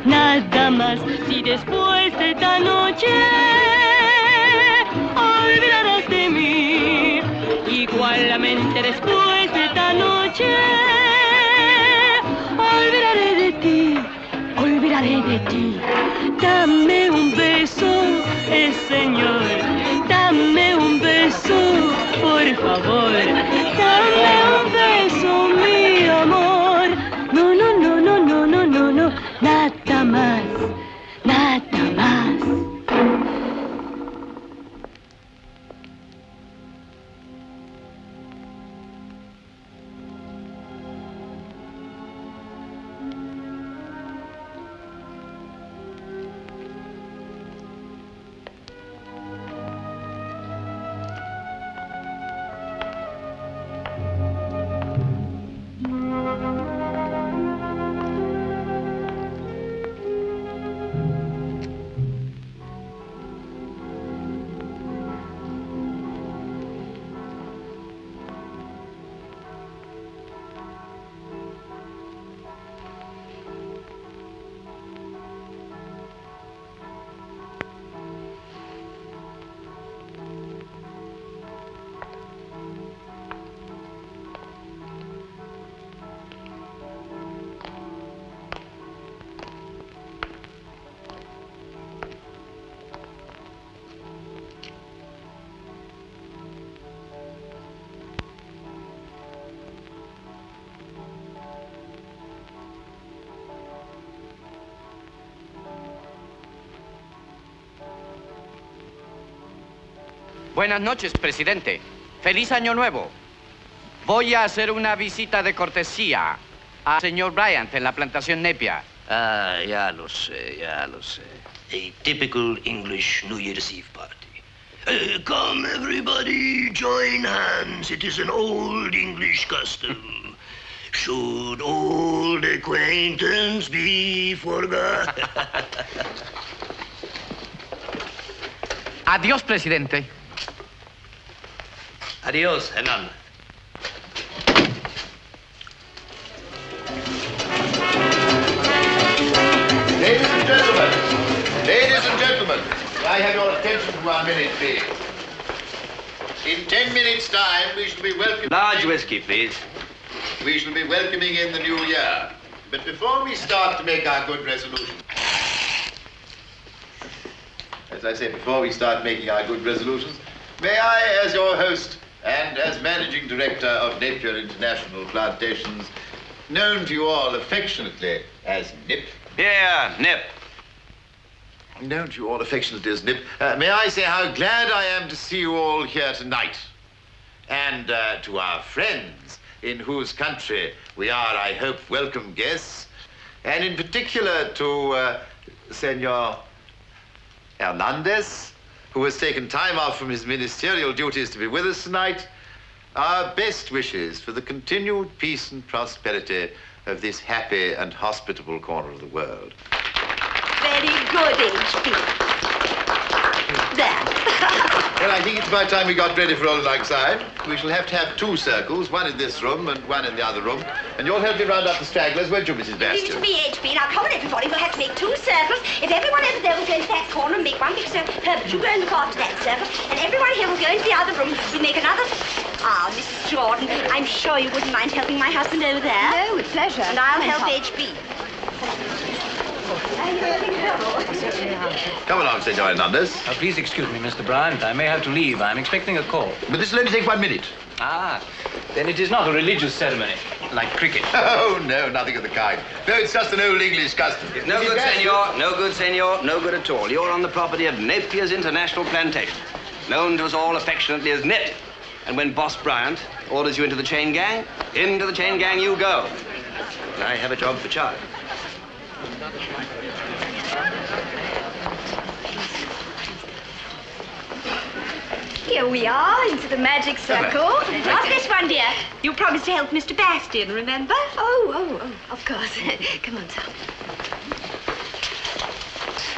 Nada más, si después de esta noche olvidarás de mí, igualmente después de esta noche olvidaré de ti, olvidaré de ti. Dame un beso, señor, dame un beso, por favor, dame un beso, mi amor. No, no, no, no, no, no, no, no, nada más, nada más. Buenas noches, presidente. Feliz Año Nuevo. Voy a hacer una visita de cortesía al señor Bryant en la plantación Nepia. Ah, ya lo sé, ya lo sé. A typical English New Year's Eve party. Come, everybody, join hands. It is an old English custom. Should old acquaintance be forgot? Adiós, presidente. Adios, Hernan. Ladies and gentlemen, I have your attention for 1 minute, please. In 10 minutes' time, we shall be welcoming... Large whiskey, please. We shall be welcoming in the new year. But before we start to make our good resolutions... As I say, before we start making our good resolutions, may I, as your host and as managing director of Napier International Plantations, known to you all affectionately as Nip... Yeah, Nip. Known to you all affectionately as Nip, may I say how glad I am to see you all here tonight. And to our friends, in whose country we are, I hope, welcome guests. And in particular to Senor Hernandez, who has taken time off from his ministerial duties to be with us tonight. Our best wishes for the continued peace and prosperity of this happy and hospitable corner of the world. Very good, H.P. There. Well, I think it's about time we got ready for old lang syne. We shall have to have 2 circles, one in this room and one in the other room. And you'll help me round up the stragglers, won't you, Mrs. Leave it Bastion? to me, H.B. Now, come on, everybody. We'll have to make 2 circles. If everyone over there will go into that corner and make one big circle, Herbert, you go and look after that circle. And everyone here will go into the other room. We'll make another... Ah, Mrs. Jordan, I'm sure you wouldn't mind helping my husband over there. No, with pleasure. And I'll help H.B. Come along, Senor Hernandez. Please excuse me, Mr. Bryant. I may have to leave. I'm expecting a call. But this will only take 1 minute. Ah, then it is not a religious ceremony, like cricket. Oh, no, nothing of the kind. No, it's just an old English custom. It's no good, senor. No good, senor. No good at all. You're on the property of Napier's International Plantation, known to us all affectionately as Nip. And when Boss Bryant orders you into the chain gang you go. And I have a job for Charlie. Here we are, into the magic circle. Not this one, dear. You promised to help Mr. Bastion, remember? Oh, of course. Come on, Tom.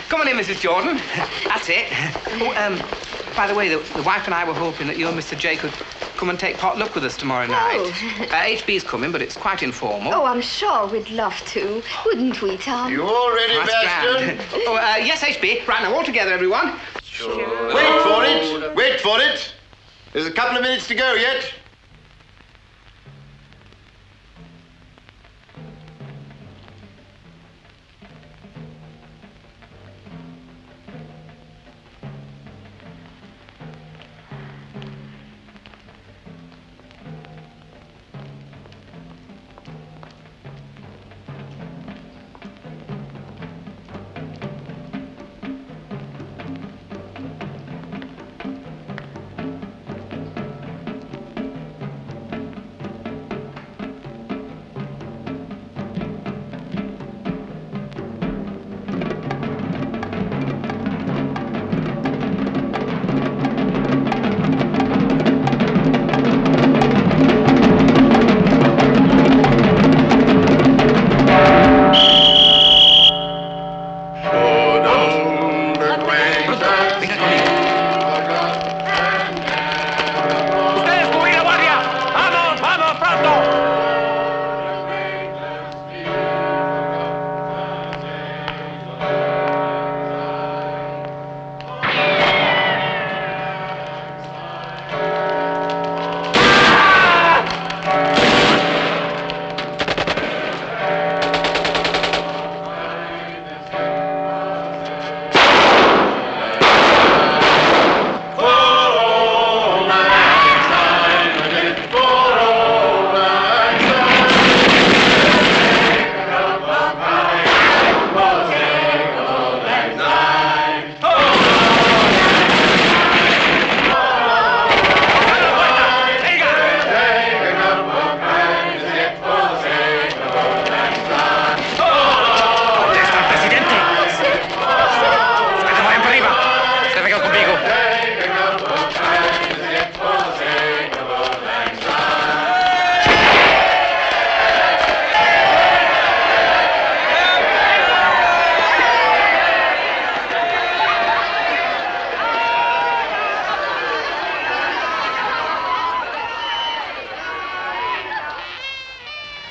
Come on in, Mrs. Jordan. That's it. Oh, by the way, the wife and I were hoping that you and Mr. J could come and take potluck with us tomorrow night. HB's coming, but it's quite informal. Oh, I'm sure we'd love to. Wouldn't we, Tom? You all ready, That's Bastion? grand. Oh, yes, HB. Right, now, all together, everyone. Sure. Wait for it. Wait for it. There's a couple of minutes to go yet.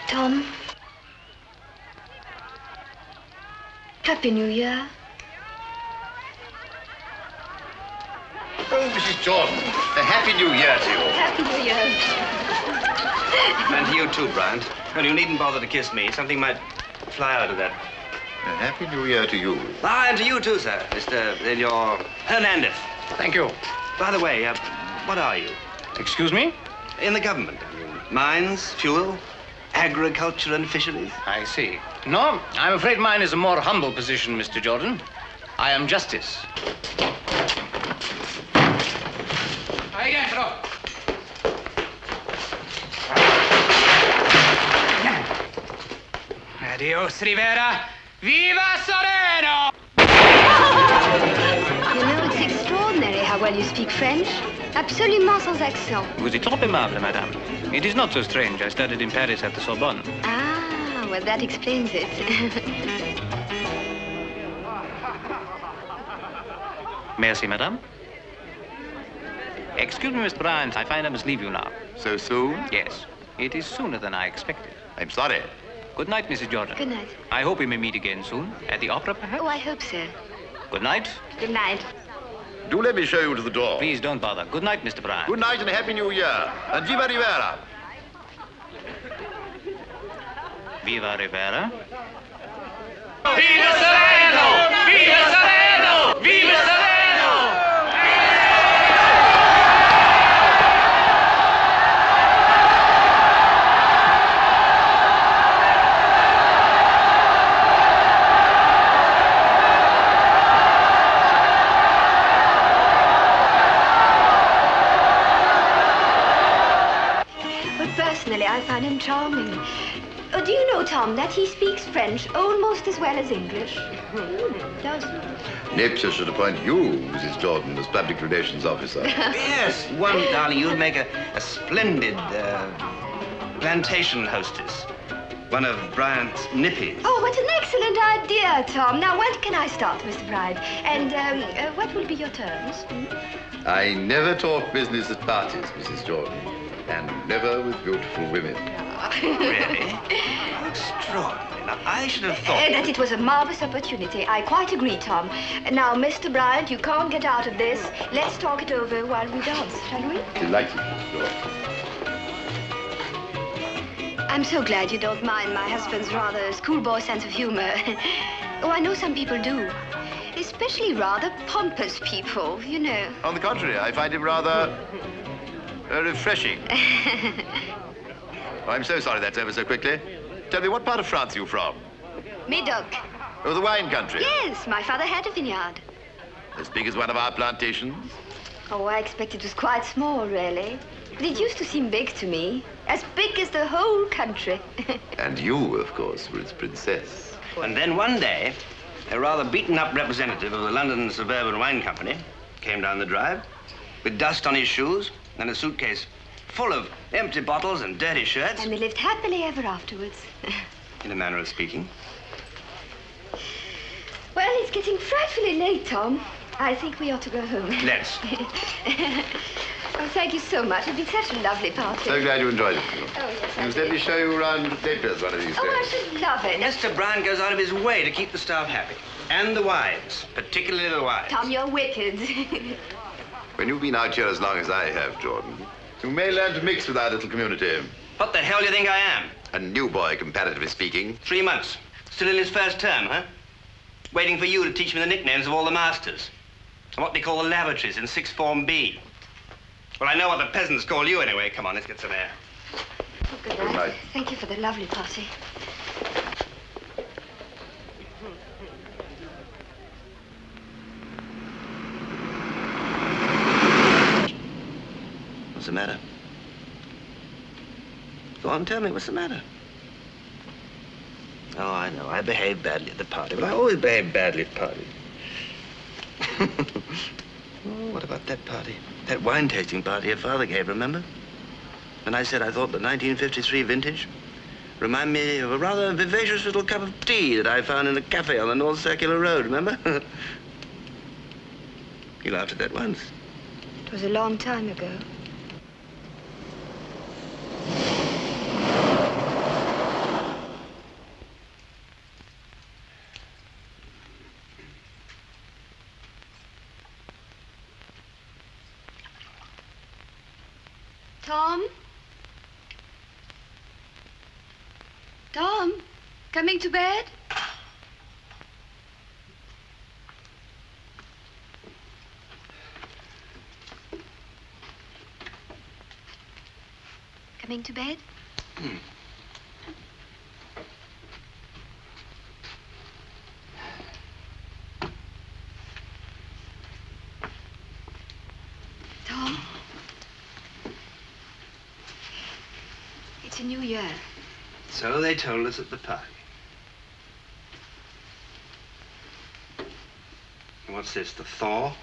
Tom? Happy New Year. Oh, Mrs. Jordan, a happy New Year to you. Happy New Year. And to you too, Bryant. Well, you needn't bother to kiss me. Something might fly out of that. A happy New Year to you. Ah, and to you too, sir, Mr. Senor Hernandez. Thank you. By the way, what are you? Excuse me? In the government. I mean, mines, fuel, agriculture and fisheries. I see. No, I'm afraid mine is a more humble position, Mr. Jordan. I am justice. Ahí dentro. Adios, Rivera. Viva Sereno! You know, it's extraordinary how well you speak French. Absolument sans accent. Vous êtes trop aimable, madame. It is not so strange. I studied in Paris at the Sorbonne. Ah, well, that explains it. Merci, madame. Excuse me, Mr. Bryant. I find I must leave you now. So soon? Yes. It is sooner than I expected. I'm sorry. Good night, Mrs. Jordan. Good night. I hope we may meet again soon. At the opera, perhaps? Oh, I hope so. Good night. Good night. Do let me show you to the door. Please don't bother. Good night, Mr. Bryant. Good night and a Happy New Year. And Viva Rivera. Viva Rivera. Viva Salerno! Viva Salerno! Viva Salerno! Personally, I find him charming. Do you know, Tom, that he speaks French almost as well as English? Does he? Nip should appoint you, Mrs. Jordan, as public relations officer. Yes, one, darling, you'd make a splendid plantation hostess. One of Bryant's nippies. Oh, what an excellent idea, Tom. Now, when can I start, Mr. Bryant? And what will be your terms? I never talk business at parties, Mrs. Jordan. And never with beautiful women. Really? How extraordinary. Now, I should have thought... That it was a marvelous opportunity. I quite agree, Tom. Now, Mr. Bryant, you can't get out of this. Let's talk it over while we dance, shall we? Delighted, Mrs. Jordan. I'm so glad you don't mind my husband's rather schoolboy sense of humor. Oh, I know some people do. Especially rather pompous people, you know. On the contrary, I find him rather... refreshing. Oh, I'm so sorry that's over so quickly. Tell me, what part of France are you from? Medoc. Oh, the wine country? Yes, my father had a vineyard. As big as one of our plantations? Oh, I expect it was quite small, really. But it used to seem big to me. As big as the whole country. And you, of course, were its princess. And then one day, a rather beaten-up representative of the London Suburban Wine Company came down the drive with dust on his shoes and a suitcase full of empty bottles and dirty shirts. And they lived happily ever afterwards. In a manner of speaking. Well, it's getting frightfully late, Tom. I think we ought to go home. Let's. Oh, thank you so much. It's been such a lovely party. So glad you enjoyed it. Oh, yes, I Just let did. me show you around Naples one of these days. Oh, I should love it. Mr. Bryant goes out of his way to keep the staff happy. And the wives, particularly the wives. Tom, you're wicked. When you've been out here as long as I have, Jordan, you may learn to mix with our little community. What the hell do you think I am? A new boy, comparatively speaking. 3 months. Still in his first term, huh? Waiting for you to teach me the nicknames of all the masters. And what they call the lavatories in 6th Form B. Well, I know what the peasants call you anyway. Come on, let's get some air. Oh, good night. Good night. Thank you for the lovely party. What's the matter? Go on, tell me, what's the matter? Oh, I know. I behaved badly at the party, but I always behave badly at parties. Oh, what about that party? That wine tasting party your father gave, remember? And I said I thought the 1953 vintage reminded me of a rather vivacious little cup of tea that I found in a cafe on the North Circular Road, remember? You laughed at that once. It was a long time ago. Tom? Tom? Coming to bed? Coming to bed? Tom? It's a new year. So they told us at the party. And what's this, the thaw?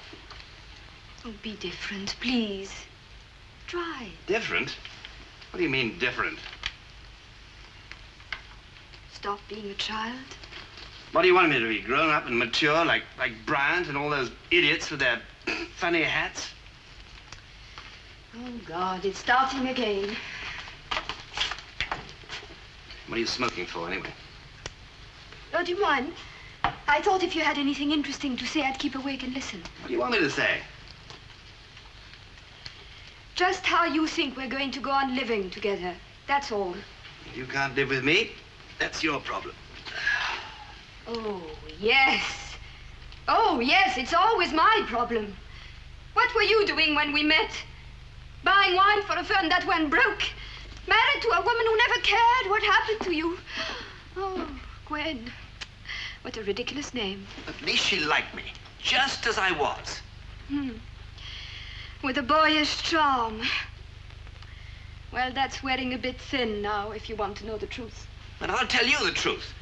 Oh, be different, please. Try. Different? What do you mean, different? Stop being a child. What do you want me to be, grown up and mature like Bryant and all those idiots with their funny hats? Oh, God, it's starting again. What are you smoking for, anyway? Oh, do you mind? I thought if you had anything interesting to say, I'd keep awake and listen. What do you want me to say? Just how you think we're going to go on living together. That's all. If you can't live with me, that's your problem. Oh, yes. Oh, yes, it's always my problem. What were you doing when we met? Buying wine for a firm that went broke. Married to a woman who never cared what happened to you. Oh, Gwen. What a ridiculous name. At least she liked me, just as I was. With a boyish charm. Well, that's wearing a bit thin now, if you want to know the truth. But I'll tell you the truth.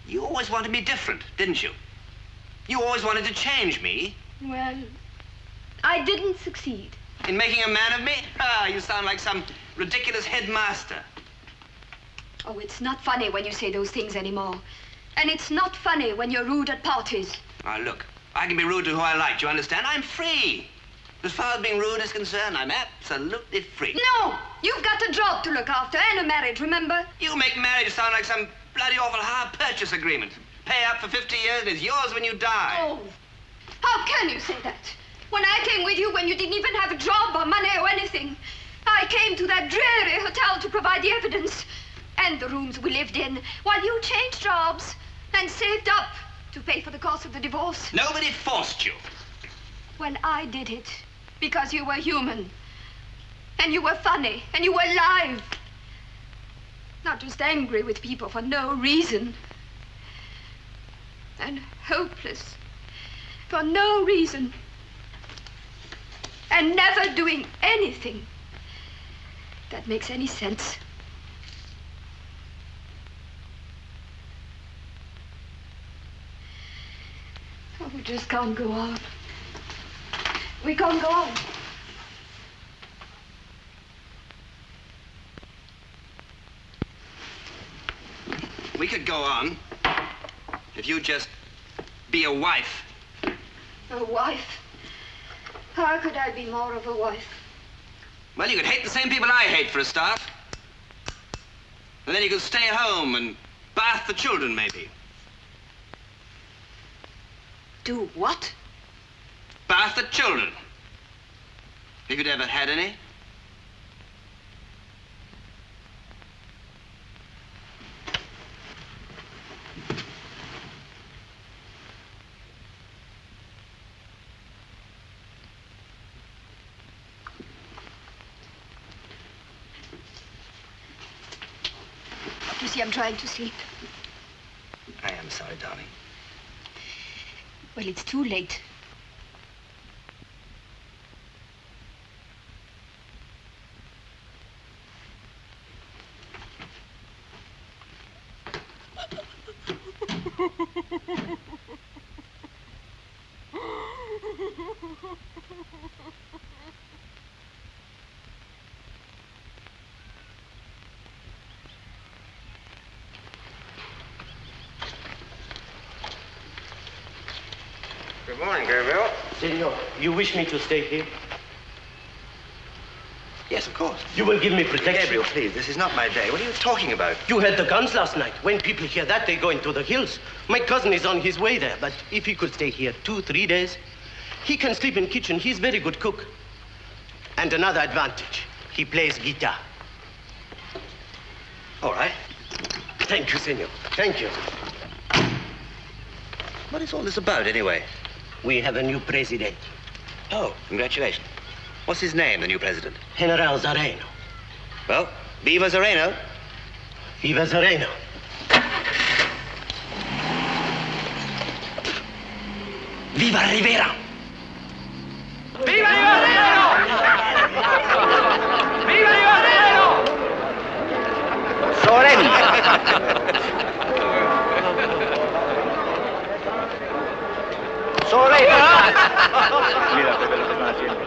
You always wanted me different, didn't you? You always wanted to change me. Well, I didn't succeed. In making a man of me? Ah, you sound like some ridiculous headmaster. Oh, it's not funny when you say those things anymore. And it's not funny when you're rude at parties. Now, look, I can be rude to who I like, do you understand? I'm free. As far as being rude is concerned, I'm absolutely free. No! You've got a job to look after and a marriage, remember? You make marriage sound like some bloody awful hire purchase agreement. Pay up for 50 years and it's yours when you die. Oh, how can you say that? When I came with you when you didn't even have a job or money or anything. I came to that dreary hotel to provide the evidence and the rooms we lived in while you changed jobs and saved up to pay for the cost of the divorce. Nobody forced you. Well, I did it because you were human and you were funny and you were alive. Not just angry with people for no reason. And hopeless for no reason. And never doing anything that makes any sense. Oh, we just can't go on. We can't go on. We could go on if you'd just be a wife. A wife? How could I be more of a wife? Well, you could hate the same people I hate for a start. And then you could stay home and bath the children, maybe. Do what? Bath the children. If you'd ever had any. You see, I'm trying to sleep. I am sorry, darling. Well, it's too late. Good morning, Gabriel. Senor, you wish me to stay here? Yes, of course. You will give me protection? Gabriel, please, this is not my day. What are you talking about? You had the guns last night. When people hear that, they go into the hills. My cousin is on his way there, but if he could stay here 2-3 days, he can sleep in kitchen. He's very good cook. And another advantage, he plays guitar. All right. Thank you, senor. Thank you. What is all this about, anyway? We have a new president. Oh, congratulations. What's his name, the new president? General Zareno. Well, Viva Zareno. Viva Zareno. Viva Rivera. ¡Viva Rivera! ¡Viva Rivera! Sorella. Sorella. Mira, Pepe, lo que están haciendo.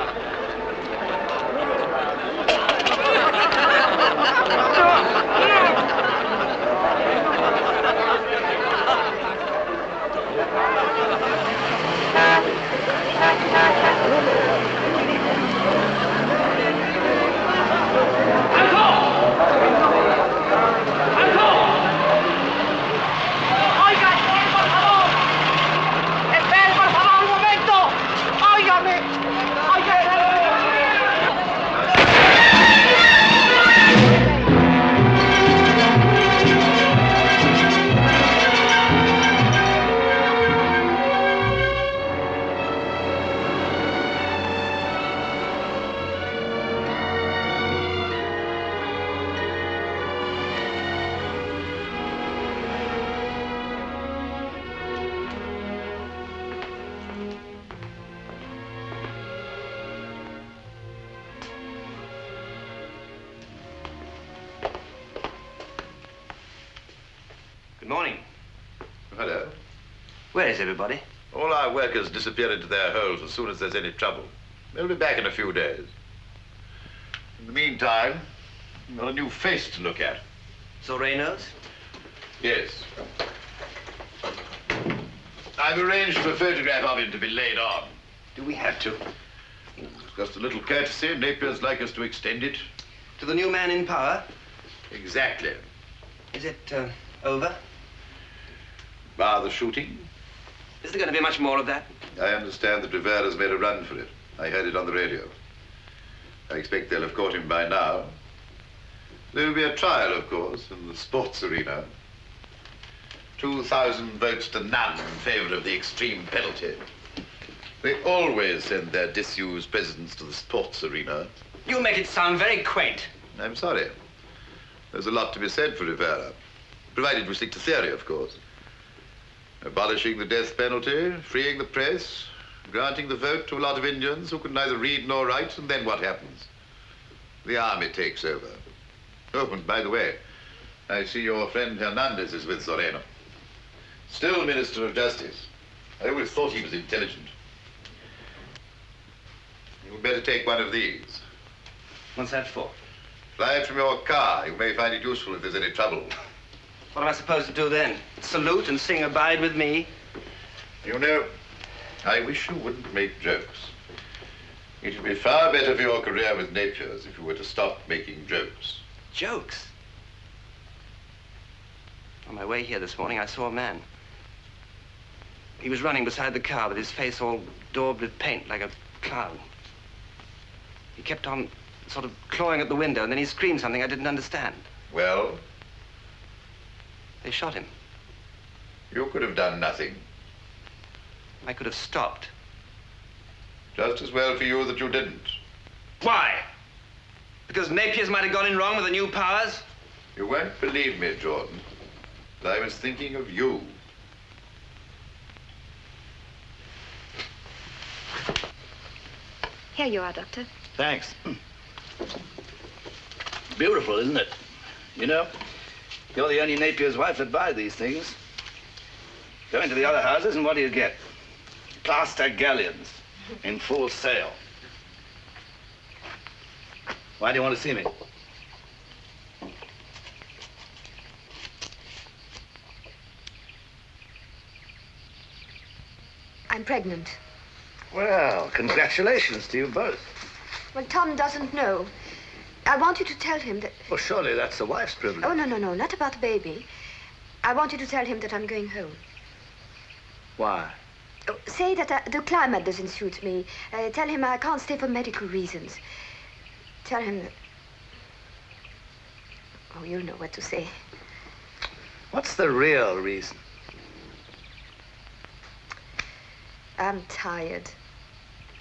Good morning. Hello. Where is everybody? All our workers disappear into their holes as soon as there's any trouble. They'll be back in a few days. In the meantime, we've got a new face to look at. Zoreno's? Yes. I've arranged for a photograph of him to be laid on. Do we have to? It's just a little courtesy. Napier's like us to extend it. To the new man in power? Exactly. Is it over? Bar the shooting. Is there going to be much more of that? I understand that Rivera's made a run for it. I heard it on the radio. I expect they'll have caught him by now. There will be a trial, of course, in the sports arena. 2,000 votes to none in favor of the extreme penalty. They always send their disused presidents to the sports arena. You make it sound very quaint. I'm sorry. There's a lot to be said for Rivera, provided we stick to theory, of course. Abolishing the death penalty, freeing the press, granting the vote to a lot of Indians who can neither read nor write, and then what happens? The army takes over. Oh, and by the way, I see your friend Hernandez is with Zoreno. Still Minister of Justice. I always thought he was intelligent. You'd better take one of these. What's that for? Fly it from your car. You may find it useful if there's any trouble. What am I supposed to do then? Salute and sing Abide With Me? You know, I wish you wouldn't make jokes. It would be far better for your career with Napier's if you were to stop making jokes. Jokes? On my way here this morning, I saw a man. He was running beside the car with his face all daubed with paint like a clown. He kept on sort of clawing at the window, and then he screamed something I didn't understand. Well? They shot him. You could have done nothing. I could have stopped. Just as well for you that you didn't. Why? Because Napier's might have gone in wrong with the new powers? You won't believe me, Jordan, but I was thinking of you. Here you are, Doctor. Thanks. Beautiful, isn't it? You know, you're the only Napier's wife that buy these things. Go into the other houses and what do you get? Plaster galleons in full sail. Why do you want to see me? I'm pregnant. Well, congratulations to you both. Well, Tom doesn't know. I want you to tell him that... Well, surely that's the wife's privilege. Oh, no, not about the baby. I want you to tell him that I'm going home. Why? Oh, say that the climate doesn't suit me. Tell him I can't stay for medical reasons. Tell him that... Oh, you'll know what to say. What's the real reason? I'm tired.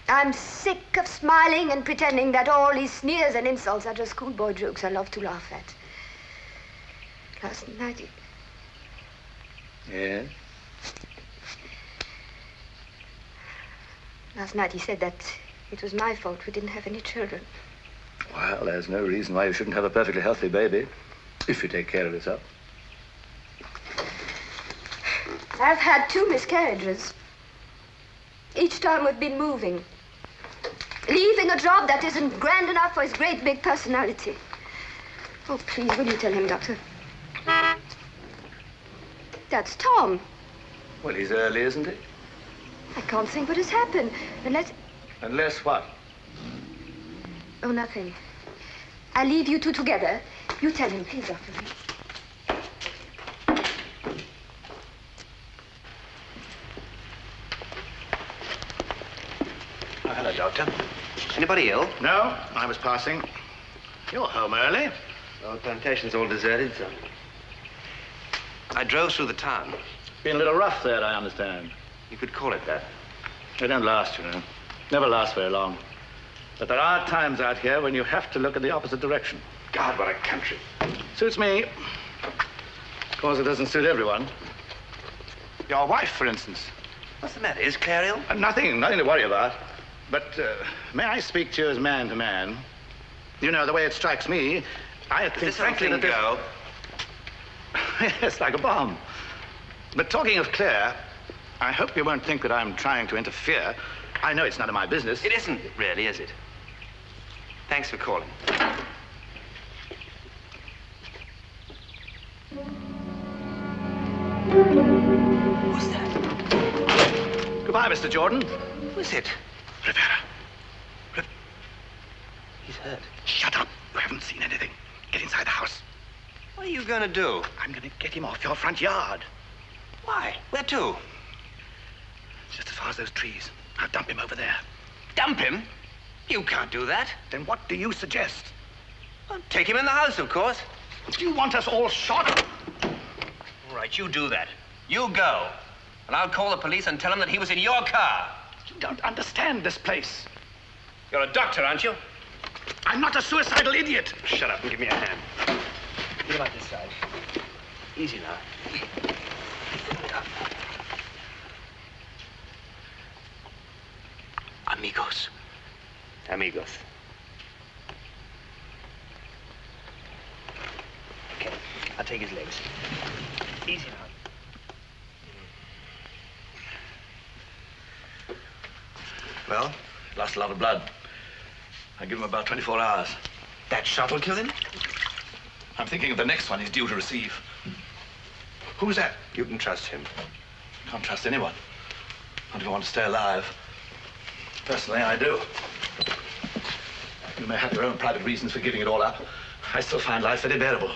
I'm sick of smiling and pretending that all these sneers and insults are just schoolboy jokes I love to laugh at. Last night... Yes? Last night he said that it was my fault we didn't have any children. Well, there's no reason why you shouldn't have a perfectly healthy baby, if you take care of yourself. I've had 2 miscarriages. Each time we've been moving. Leaving a job that isn't grand enough for his great big personality. Oh, please, will you tell him, Doctor? That's Tom. Well, he's early, isn't he? I can't think what has happened. Unless... Unless what? Oh, nothing. I'll leave you two together. You tell him, please, Doctor. Oh, hello, Doctor. Anybody ill? No, I was passing. You're home early. Oh, the plantation's all deserted, sir. I drove through the town. Been a little rough there, I understand. You could call it that. They don't last, you know. Never last very long. But there are times out here when you have to look in the opposite direction. God, what a country. Suits me. Of course, it doesn't suit everyone. Your wife, for instance. What's the matter? Is Claire ill? Nothing to worry about. But may I speak to you as man to man? You know, the way it strikes me, I think frankly that go. Yes, like a bomb. But talking of Claire, I hope you won't think that I'm trying to interfere. I know it's none of my business. It isn't really, is it? Thanks for calling. Who's that? Goodbye, Mr. Jordan. Who is it? Rivera. He's hurt. Shut up. You haven't seen anything. Get inside the house. What are you going to do? I'm going to get him off your front yard. Why? Where to? Just as far as those trees. I'll dump him over there. Dump him? You can't do that. Then what do you suggest? Well, take him in the house, of course. Do you want us all shot? All right, you do that. You go. And I'll call the police and tell them that he was in your car. You don't understand this place. You're a doctor, aren't you? I'm not a suicidal idiot. Shut up and give me a hand. Get out this side. Easy now. Amigos. Amigos. Okay, I'll take his legs. Easy now. Well, lost a lot of blood. I give him about 24 hours. That shot will kill him? I'm thinking of the next one he's due to receive. Who's that? You can trust him. Can't trust anyone. Not if I want to stay alive. Personally, I do. You may have your own private reasons for giving it all up. I still find life very bearable.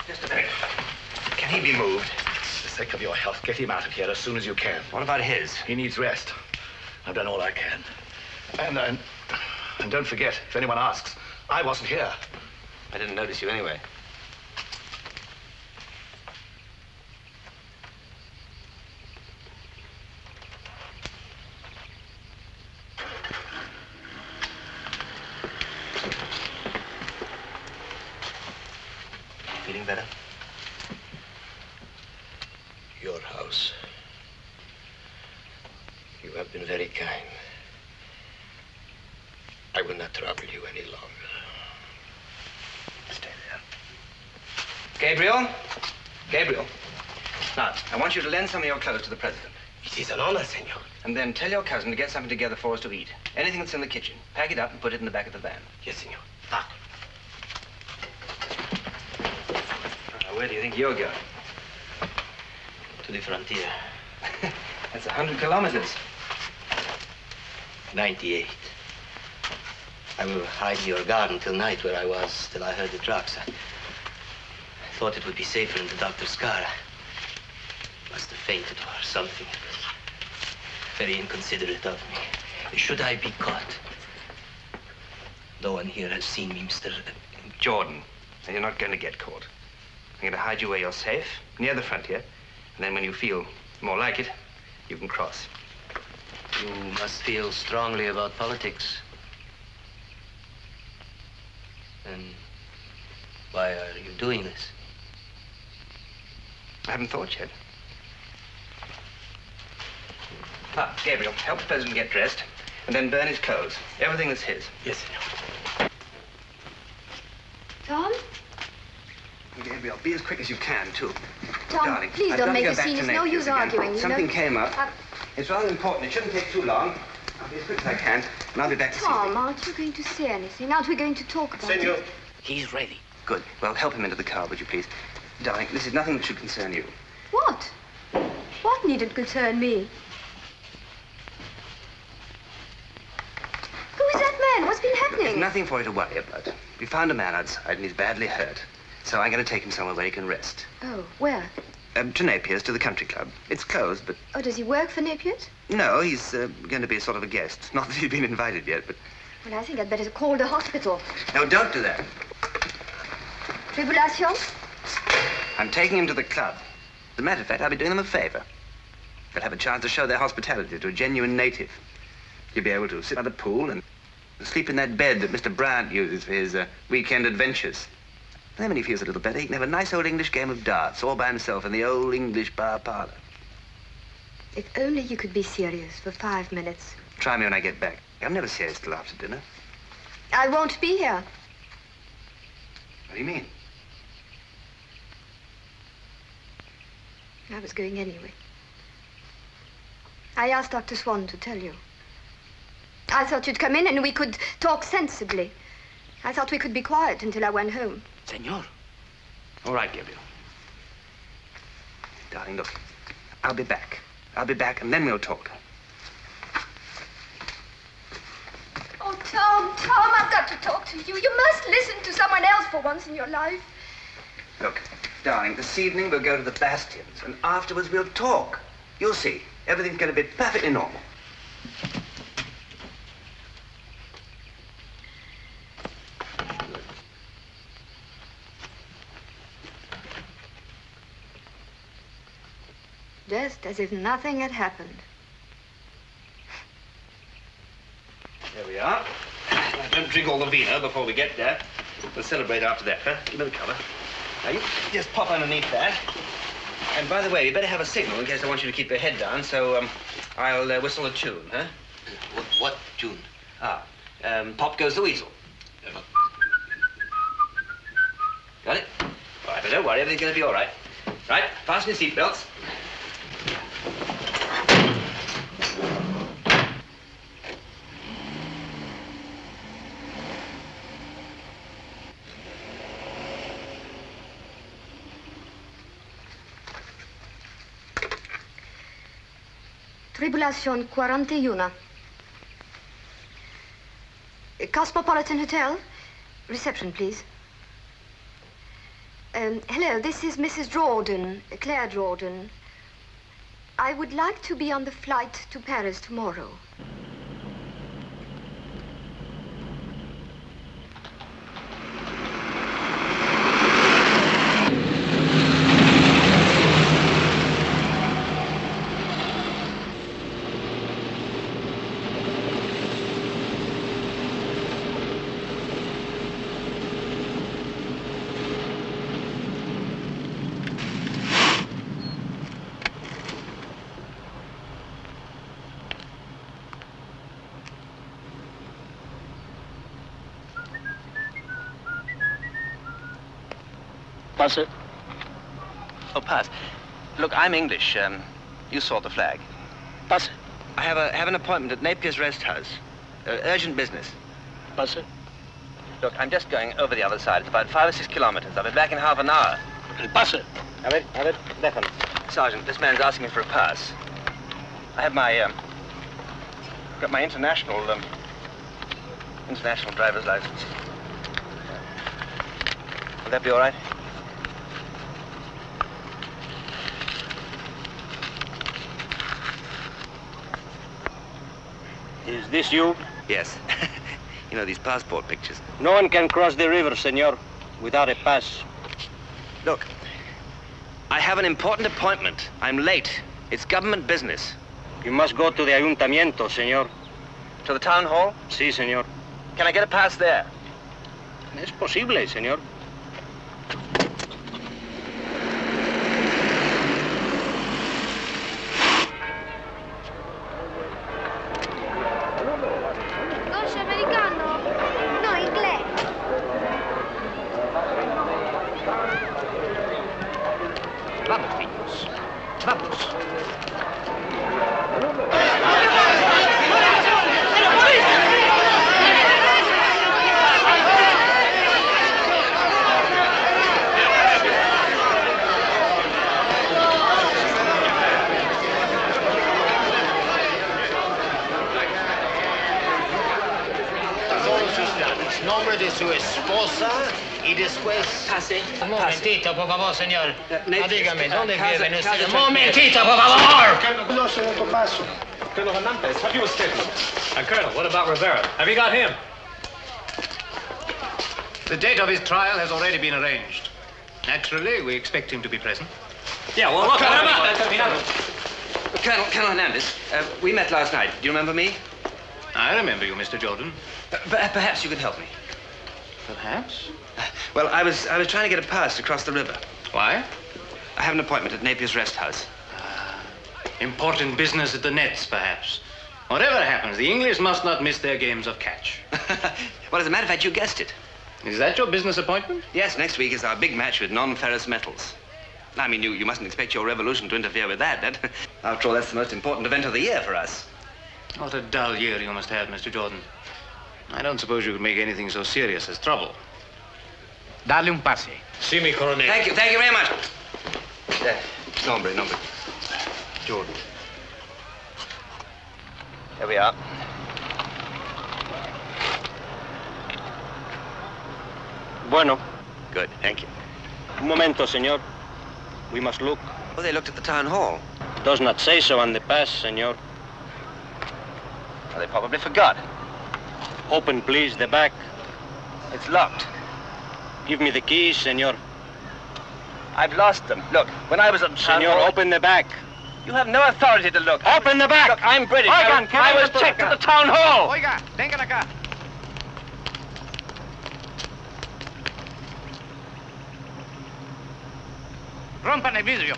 Just a minute. Can he be moved? For the sake of your health, get him out of here as soon as you can. What about his? He needs rest. I've done all I can. And don't forget, if anyone asks, I wasn't here. I didn't notice you anyway. Feeling better? Your house. You have been very kind. I will not trouble you any longer. Stay there. Gabriel? Gabriel. Now, I want you to lend some of your clothes to the president. It is an honor, senor. And then tell your cousin to get something together for us to eat. Anything that's in the kitchen. Pack it up and put it in the back of the van. Yes, senor. Where do you think you're going? To the frontier. That's 100 kilometers. 98. I will hide in your garden till night where I was, till I heard the trucks. I thought it would be safer in the doctor's car. I must have fainted or something. Very inconsiderate of me. Should I be caught? No one here has seen me, Mr. Jordan. Now, you're not going to get caught. I'm going to hide you where you're safe, near the frontier. And then when you feel more like it, you can cross. You must feel strongly about politics. Then why are you doing this? I haven't thought yet. Ah, Gabriel, help the president get dressed, and then burn his clothes. Everything that's his. Yes, senor. Tom? Gabriel, be as quick as you can, too. Tom, Darling, please I've don't got to make go a back scene. to It's no Naples use again. arguing. you Something know. came up. It's rather important. It shouldn't take too long. I'll be as quick as I can, and I'll be back to see you. Tom, aren't you going to say anything? Aren't we going to talk about Senor. it? He's ready. Good. Well, help him into the car, would you please? Darling, this is nothing that should concern you. What? What needn't concern me? Who is that man? What's been There's happening? nothing for you to worry about. We found a man outside, and he's badly hurt. So I'm going to take him somewhere where he can rest. Oh, where? To Napier's, to the country club. It's closed, but... Oh, does he work for Napier's? No, he's going to be a sort of a guest. Not that he's been invited yet, but... Well, I think I'd better call the hospital. No, don't do that. Tribulation? I'm taking him to the club. As a matter of fact, I'll be doing them a favor. They'll have a chance to show their hospitality to a genuine native. You'll be able to sit by the pool and sleep in that bed that Mr. Bryant uses for his weekend adventures. And then when he feels a little better, he can have a nice old English game of darts all by himself in the old English bar parlor. If only you could be serious for 5 minutes. Try me when I get back. I'm never serious till after dinner. I won't be here. What do you mean? I was going anyway. I asked Dr. Swan to tell you. I thought you'd come in and we could talk sensibly. I thought we could be quiet until I went home. Senor. All right, Gabriel. Darling, look, I'll be back. I'll be back, and then we'll talk. Oh, Tom, I've got to talk to you. You must listen to someone else for once in your life. Look, darling, this evening we'll go to the Bastions, and afterwards we'll talk. You'll see. Everything's going to be perfectly normal. Just as if nothing had happened. There we are. Don't drink all the vino before we get there. We'll celebrate after that, huh? Give me the cover. Now, you just pop underneath that. And by the way, you better have a signal in case I want you to keep your head down, so I'll whistle a tune, huh? What tune? Pop Goes the Weasel. Got it? All right, but don't worry, everything's going to be all right. Right, fasten your seatbelts. Tribulation 41. Cosmopolitan Hotel. Reception, please. Hello, this is Mrs. Jordan, Claire Jordan. I would like to be on the flight to Paris tomorrow. Pass it. Oh, pass. Look, I'm English. You saw the flag. Pass it. I have an appointment at Napier's Rest House. Urgent business. Pass it. Look, I'm just going over the other side. It's about 5 or 6 kilometers. I'll be back in half an hour. Pass it. Have it. Listen. Sergeant, this man's asking me for a pass. I have my, got my international driver's license. Will that be all right? Is this you? Yes. You know, these passport pictures. No one can cross the river, senor, without a pass. Look, I have an important appointment. I'm late. It's government business. You must go to the ayuntamiento, senor. To the town hall? Sí, senor. Can I get a pass there? Es posible, senor. Conosce americano? No, inglese. Vamos, niños. Vamos. Nombre de su esposa y después... Pase. Un momentito, por favor, señor. Dígame, ¿dónde Casa- viven casa ustedes? de- Momentito, por favor! Colonel Hernandez, have you escaped? And Colonel, what about Rivera? Have you got him? The date of his trial has already been arranged. Naturally, we expect him to be present. Yeah, well, look, Colonel Hernandez, we met last night. Do you remember me? I remember you, Mr. Jordan. Perhaps you could help me. Perhaps? Well, I was trying to get a pass to cross the river. Why? I have an appointment at Napier's Rest House. Important business at the nets, perhaps. Whatever happens, the English must not miss their games of catch. Well, as a matter of fact, you guessed it. Is that your business appointment? Yes, next week is our big match with non-ferrous metals. I mean, you mustn't expect your revolution to interfere with that. After all, that's the most important event of the year for us. What a dull year you must have, Mr. Jordan. I don't suppose you could make anything so serious as trouble. Dale un pase. See me, Coronel. Thank you very much. Nombre. Jordan. Here we are. Bueno. Good, thank you. Un momento, señor. We must look. Oh, they looked at the town hall. Does not say so on the pass, señor. Well, they probably forgot. Open, please, the back. It's locked. Give me the keys, señor. I've lost them. Look, when I was at town Señor, hall... open the back. You have no authority to look. Open the back! Look, I'm British. Oigan, I was checked at the town hall. Oiga, vengan acá. Rompan el vidrio.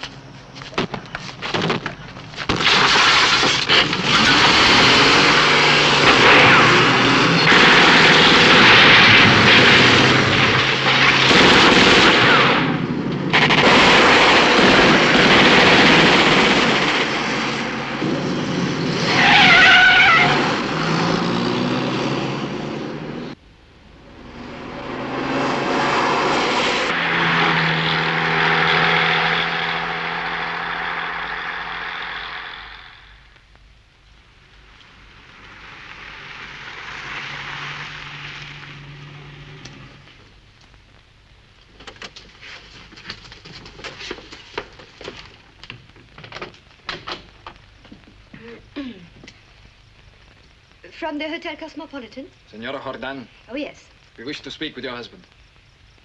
From the Hotel Cosmopolitan? Senora Jordan. Oh, yes. We wish to speak with your husband.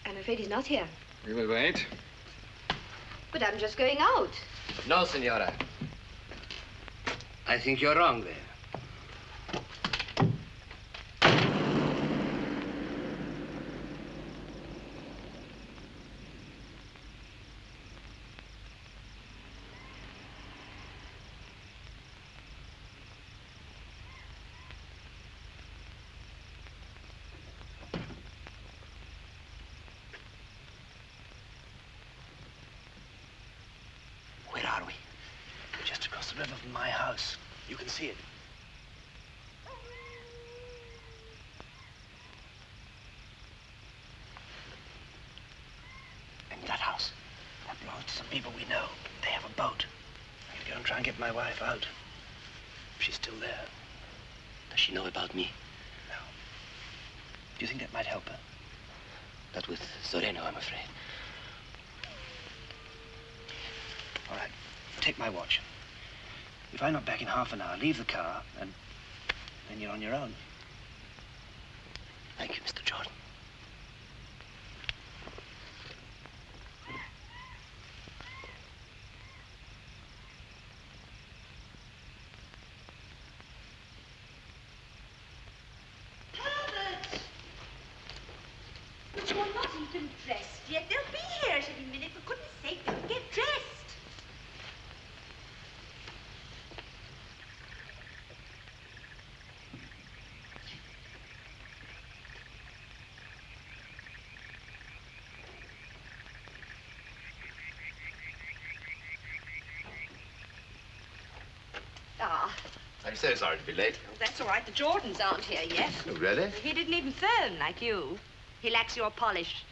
I'm afraid he's not here. We will wait. But I'm just going out. No, senora. I think you're wrong there. Where are we? We're just across the river from my house. You can see it. And that house, that belongs to some people we know. They have a boat. I'm gonna go and try and get my wife out. If she's still there. Does she know about me? No. Do you think that might help her? Not with Zoreno, I'm afraid. All right, take my watch. If I'm not back in half an hour, leave the car, and then you're on your own. Thank you, Mr. Jordan. Herbert! But you're not even dressed yet. They'll be here at any minute. For goodness sake, get dressed. Ah, I'm so sorry to be late. that's all right. The Jordans aren't here yet. Oh, really? He didn't even phone like you. He lacks your polish.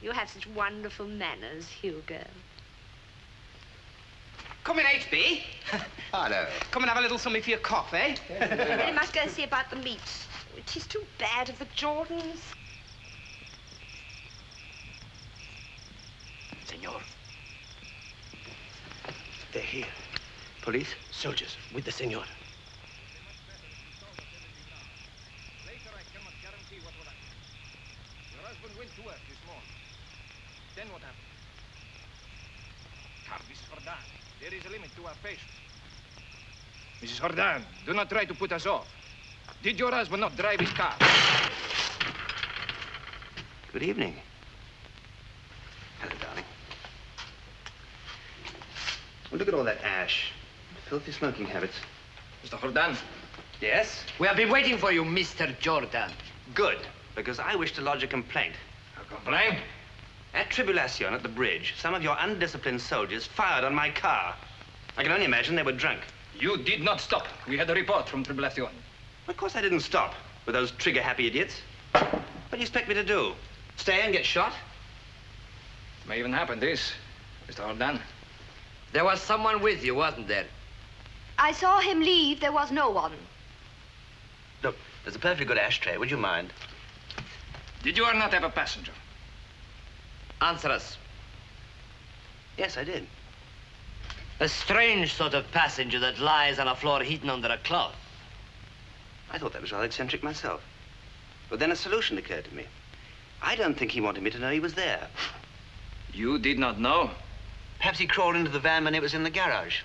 You have such wonderful manners, Hugo. Come in, HB. Hello. Come and have a little something for your cough, eh? Then he must go see about the meat. It is too bad of the Jordans. Senor. They're here. Police? Soldiers, with the senor. Later, I cannot guarantee what will happen. Your husband went to work this morning. Then what happened? Mrs. Jordan, there is a limit to our patience. Mrs. Jordan, do not try to put us off. Did your husband not drive his car? Good evening. Hello, darling. Well, look at all that ash. Filthy smoking habits. Mr. Jordan. Yes? We have been waiting for you, Mr. Jordan. Good. because I wish to lodge a complaint. A complaint? At Tribulation at the bridge, some of your undisciplined soldiers fired on my car. I can only imagine they were drunk. You did not stop. We had a report from Tribulation. Of course I didn't stop with those trigger-happy idiots. What do you expect me to do? Stay and get shot? May even happen, this, Mr. Jordan. There was someone with you, wasn't there? I saw him leave. There was no one. Look, there's a perfectly good ashtray. Would you mind? Did you or not have a passenger? Answer us. Yes, I did. A strange sort of passenger that lies on a floor hidden under a cloth. I thought that was rather eccentric myself. But then a solution occurred to me. I don't think he wanted me to know he was there. You did not know? Perhaps he crawled into the van when it was in the garage.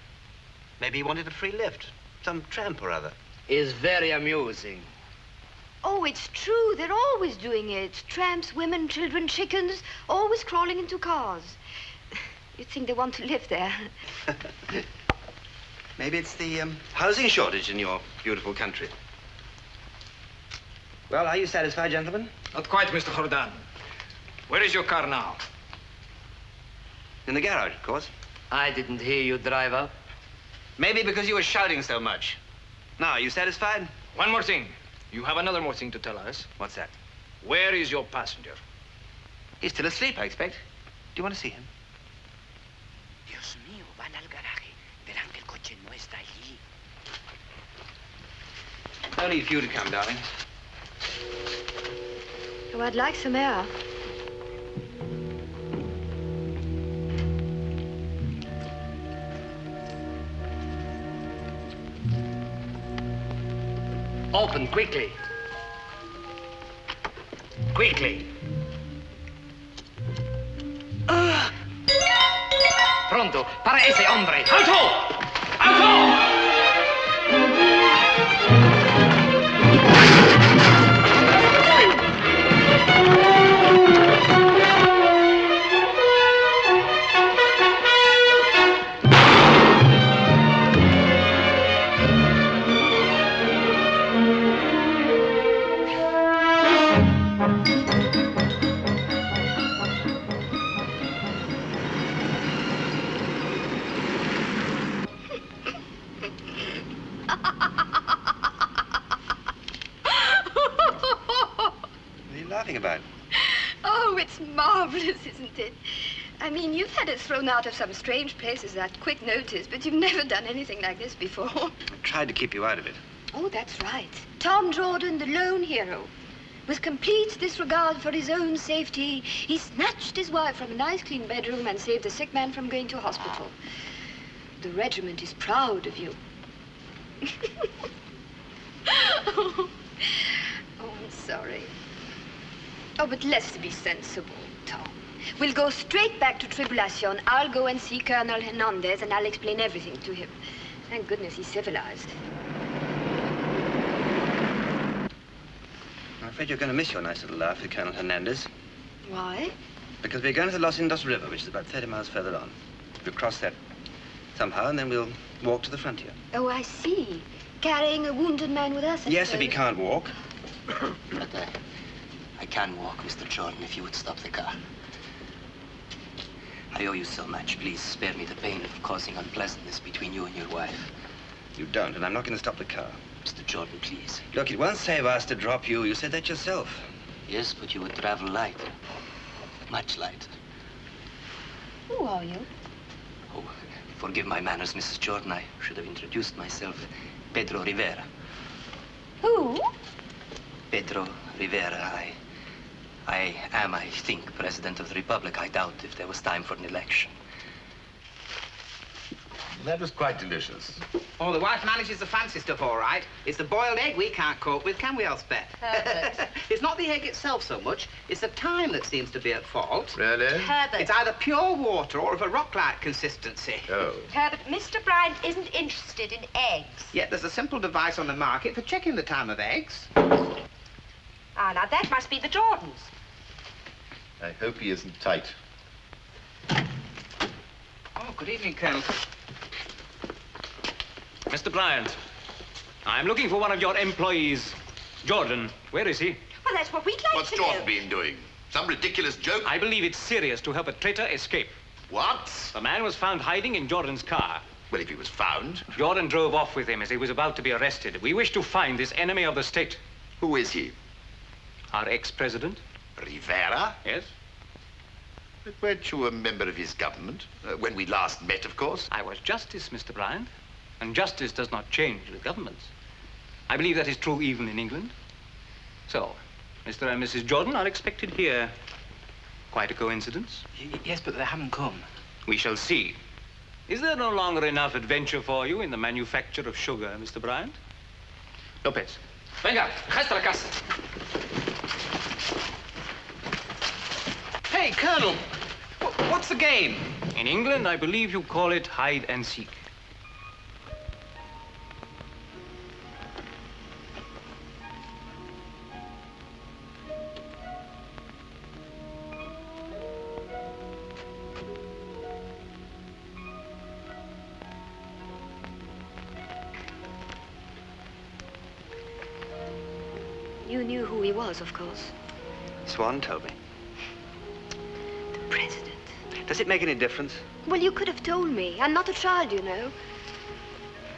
Maybe he wanted a free lift. Some tramp or other. Is very amusing. Oh, it's true. They're always doing it. Tramps, women, children, chickens, always crawling into cars. You'd think they want to live there. Maybe it's the housing shortage in your beautiful country. Well, are you satisfied, gentlemen? Not quite, Mr. Jordan. Where is your car now? In the garage, of course. I didn't hear you drive up. Maybe because you were shouting so much. Now, are you satisfied? One more thing. You have another more thing to tell us. What's that? Where is your passenger? He's still asleep, I expect. Do you want to see him? Dios mío, van al garaje. Verán que el coche no está allí. No need for you to come, darling. Oh, I'd like some air. Open, quickly. Quickly. Pronto, para ese hombre. ¡Alto! ¡Alto! About? Oh, it's marvelous, isn't it? I mean, you've had us thrown out of some strange places at quick notice, but you've never done anything like this before. I tried to keep you out of it. Oh, that's right. Tom Jordan, the lone hero. With complete disregard for his own safety, he snatched his wife from a nice, clean bedroom and saved a sick man from going to hospital. The regiment is proud of you. Oh, I'm sorry. Oh, but let's be sensible, Tom. We'll go straight back to Tribulation. I'll go and see Colonel Hernandez, and I'll explain everything to him. Thank goodness he's civilized. I'm afraid you're going to miss your nice little laugh with Colonel Hernandez. Why? Because we're going to the Los Indos River, which is about 30 miles further on. We'll cross that somehow, and then we'll walk to the frontier. Oh, I see. Carrying a wounded man with us? Yes, if he can't walk. But I can walk, Mr. Jordan, if you would stop the car. I owe you so much. Please spare me the pain of causing unpleasantness between you and your wife. You don't, and I'm not going to stop the car. Mr. Jordan, please. Look, it won't save us to drop you. You said that yourself. Yes, but you would travel lighter. Much lighter. Who are you? Oh, forgive my manners, Mrs. Jordan. I should have introduced myself. Pedro Rivera. Who? Pedro Rivera. I am, I think, President of the Republic. I doubt if there was time for an election. That was quite delicious. Oh, the wife manages the fancy stuff, all right. It's the boiled egg we can't cope with, can we, Elspeth? Herbert. It's not the egg itself so much. It's the time that seems to be at fault. Really? Herbert. It's either pure water or of a rock-like consistency. Oh. Herbert, Mr. Bryant isn't interested in eggs. Yet there's a simple device on the market for checking the time of eggs. Ah, now that must be the Jordans. I hope he isn't tight. Oh, good evening, Colonel. Mr. Bryant, I'm looking for one of your employees. Jordan, where is he? Well, that's what we'd like What's to Jordan know. been doing? Some ridiculous joke? I believe it's serious to help a traitor escape. What? The man was found hiding in Jordan's car. Well, if he was found. Jordan drove off with him as he was about to be arrested. We wish to find this enemy of the state. Who is he? Our ex-president. Rivera? Yes? But weren't you a member of his government? When we last met, of course. I was justice, Mr. Bryant. And justice does not change with governments. I believe that is true even in England. So, Mr. and Mrs. Jordan are expected here. Quite a coincidence. Yes, but they haven't come. We shall see. Is there no longer enough adventure for you in the manufacture of sugar, Mr. Bryant? Lopez. Venga, hasta la casa. Hey, Colonel, what's the game? In England, I believe you call it hide and seek. You knew who he was, of course. Swan told me. The president. Does it make any difference? Well, you could have told me. I'm not a child, you know.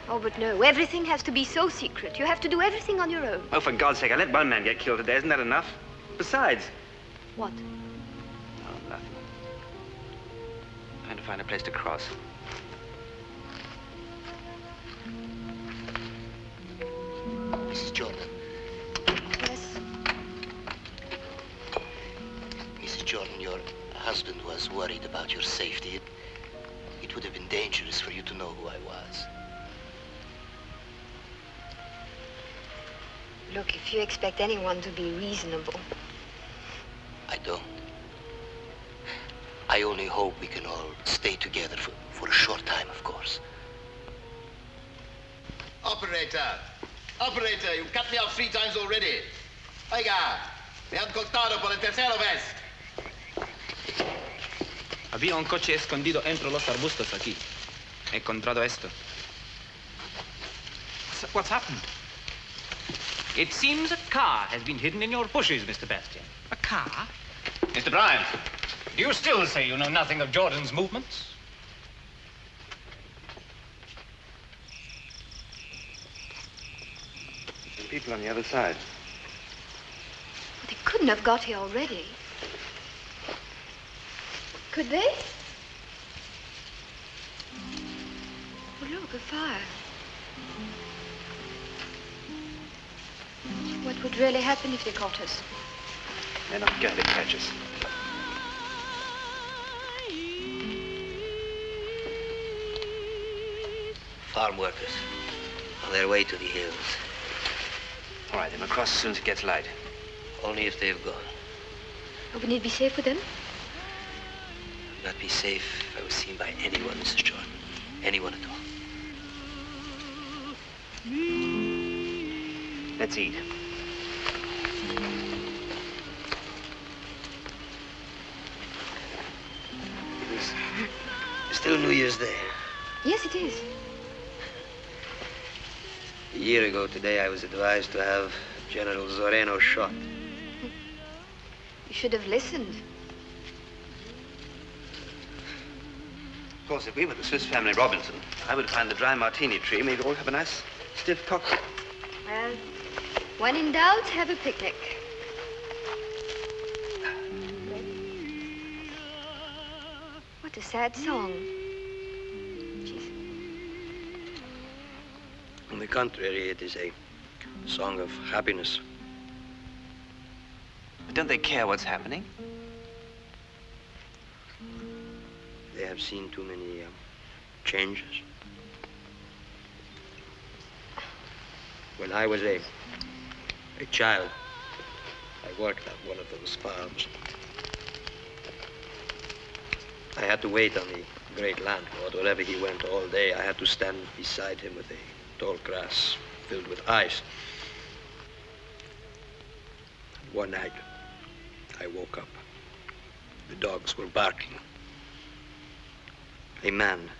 Oh, but no, everything has to be so secret. You have to do everything on your own. Oh, for God's sake, I let one man get killed today. Isn't that enough? Besides... What? Oh, nothing. Trying to find a place to cross. Mrs. Jordan. Yes? Mrs. Jordan, your husband was worried about your safety. It would have been dangerous for you to know who I was. Look, if you expect anyone to be reasonable... I don't. I only hope we can all stay together for a short time, of course. Operator! Operator, you've cut me off 3 times already. Oiga, me han cortado por el tercera vez. Había un coche escondido entre los arbustos aquí. He encontrado esto. What's happened? It seems a car has been hidden in your bushes, Mr. Bastian. A car? Mr. Bryant, do you still say you know nothing of Jordan's movements? The people on the other side. They couldn't have got here already. Could they? Oh, look, a fire. What would really happen if they caught us? They're not going to catch us. Farm workers on their way to the hills. All right, then we'll cross as soon as it gets light. Only if they've gone. Oh, wouldn't it be safe with them? I'd not be safe if I was seen by anyone, Mrs. Jordan. Anyone at all. Let's eat. It's still New Year's Day. Yes, it is. A year ago today, I was advised to have General Zoreno shot. You should have listened. Of course, if we were the Swiss Family Robinson, I would find the dry martini tree and we'd all have a nice stiff cocktail. Well, when in doubt, have a picnic. What a sad song. On the contrary, it is a song of happiness. But don't they care what's happening? They have seen too many changes. When I was a child, I worked at one of those farms. I had to wait on the great landlord. Wherever he went all day, I had to stand beside him with a tall grass filled with ice. One night, I woke up. The dogs were barking. A man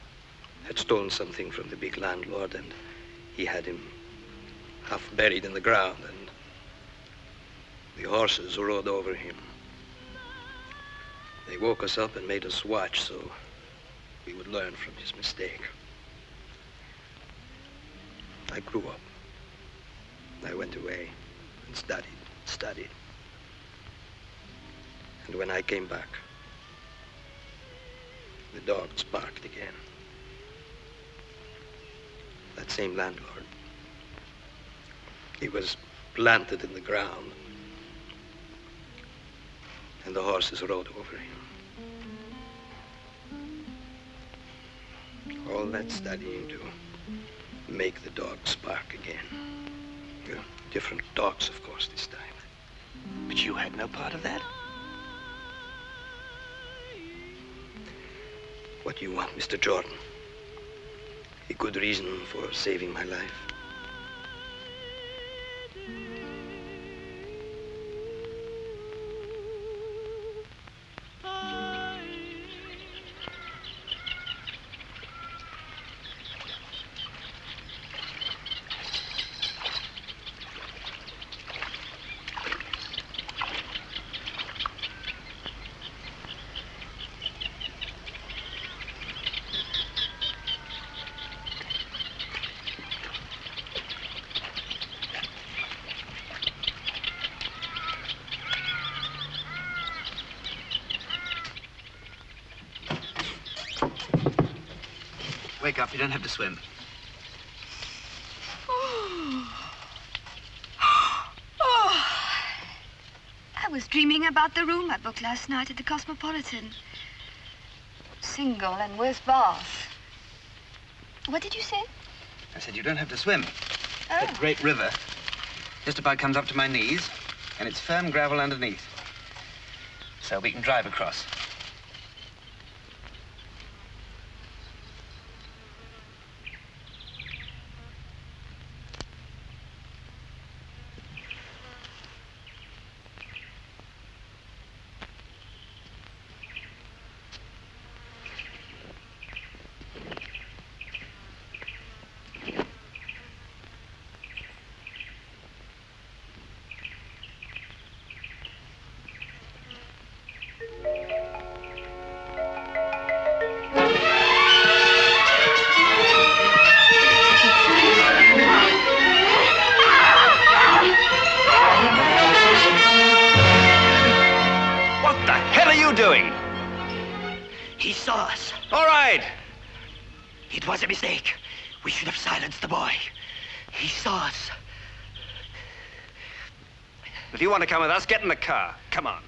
had stolen something from the big landlord, and he had him half buried in the ground, and The horses rode over him. They woke us up and made us watch so we would learn from his mistake. I grew up. I went away and studied. And when I came back, the dogs barked again. That same landlord, he was planted in the ground, and the horses rode over him. All that studying to make the dogs bark again. Different dogs, of course, this time. But you had no part of that? What do you want, Mr. Jordan? A good reason for saving my life? Wake up, you don't have to swim. I was dreaming about the room I booked last night at the Cosmopolitan. Single and with bath. What did you say? I said you don't have to swim. Oh. That great river just about comes up to my knees, and it's firm gravel underneath. So we can drive across. Doing? He saw us. All right. It was a mistake. We should have silenced the boy. He saw us. If you want to come with us, get in the car. Come on.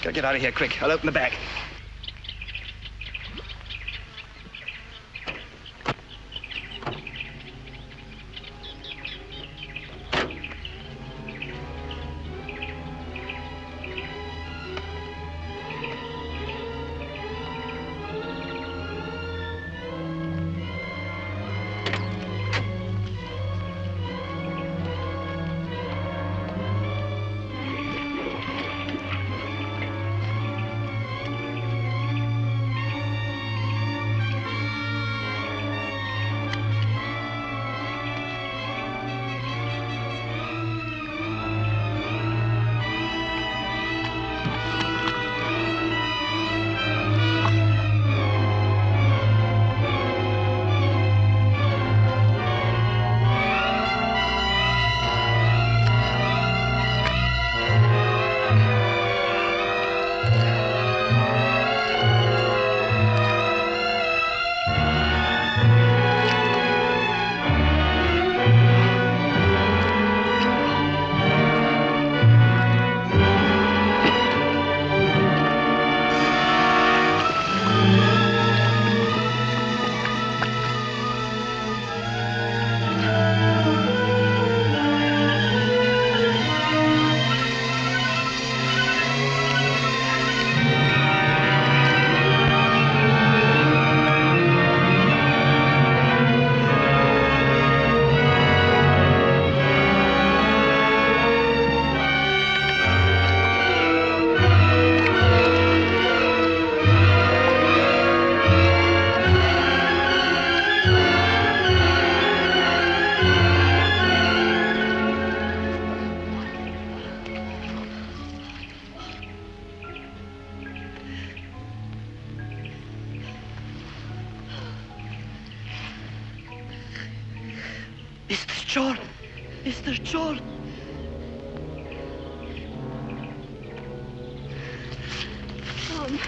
Gotta get out of here quick. I'll open the back. Mr. Jordan. Tom.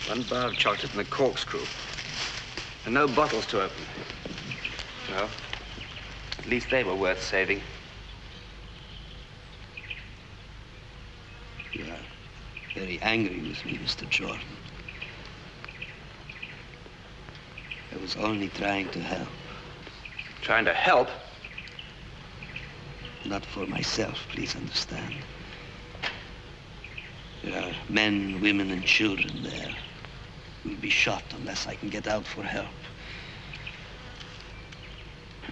One bar of chocolate and a corkscrew. And no bottles to open. Well, at least they were worth saving. You are very angry with me, Mr. Jordan. I was only trying to help. Trying to help? Not for myself, please understand. There are men, women, and children there who will be shot unless I can get out for help.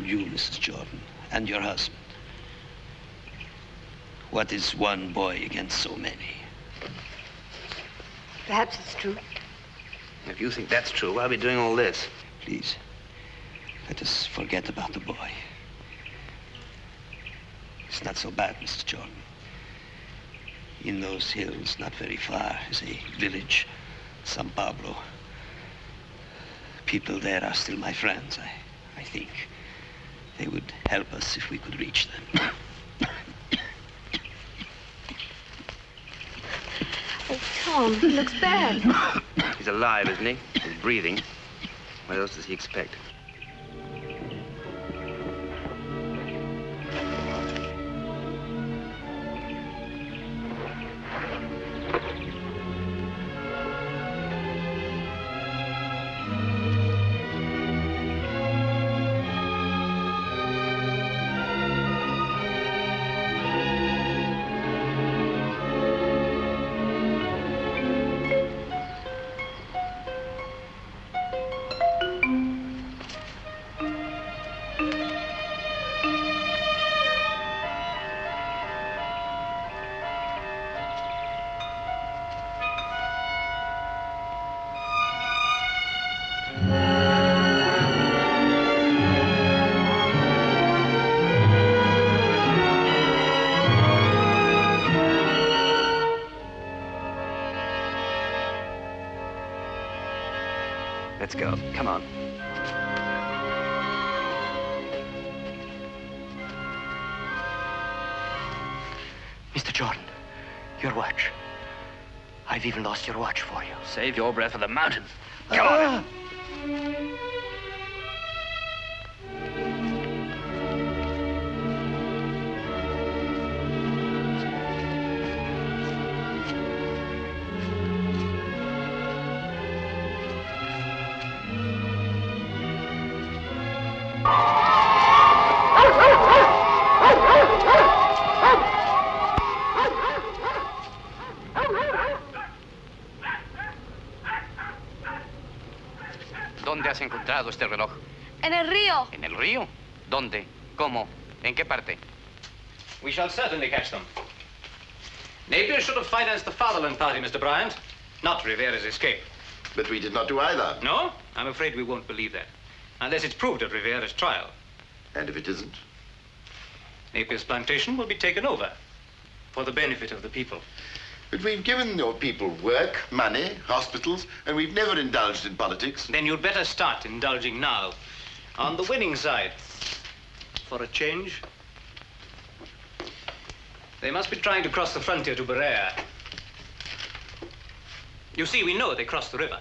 you, Mrs. Jordan, and your husband. What is one boy against so many? Perhaps it's true. If you think that's true, why are we doing all this? Please, let us forget about the boy. It's not so bad, Mrs. Jordan. In those hills, not very far, is a village, San Pablo. People there are still my friends. I think they would help us if we could reach them. Oh, Tom, he looks bad. He's alive, isn't he? He's breathing. What else does he expect? Let's go. Come on. Mr. Jordan, your watch. I've even lost your watch for you. Save your breath for the mountains. Come on. ¿Dónde has encontrado este reloj? En el río. ¿En el río? ¿Dónde? ¿Cómo? ¿En qué parte? We shall certainly catch them. Napier should have financed the Fatherland Party, Mr. Bryant, not Rivera's escape. But we did not do either. No? I'm afraid we won't believe that, unless it's proved at Rivera's trial. And if it isn't? Napier's plantation will be taken over for the benefit of the people. But we've given your people work, money, hospitals, and we've never indulged in politics. Then you'd better start indulging now. On the winning side. For a change. They must be trying to cross the frontier to Berea. You see, we know they crossed the river.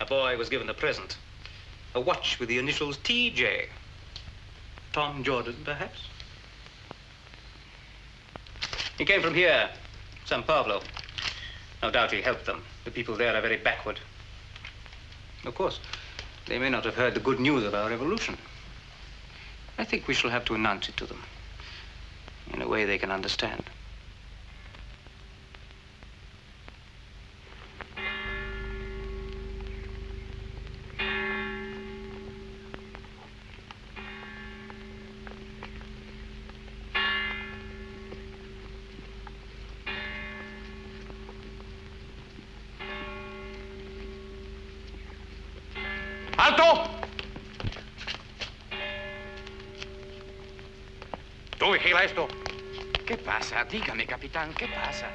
A boy was given a present. A watch with the initials T.J. Tom Jordan, perhaps? He came from here, San Pablo. No doubt he helped them. The people there are very backward. Of course, they may not have heard the good news of our revolution. I think we shall have to announce it to them in a way they can understand. ¡Alto! Tú vigila esto. ¿Qué pasa? Dígame, capitán, ¿qué pasa?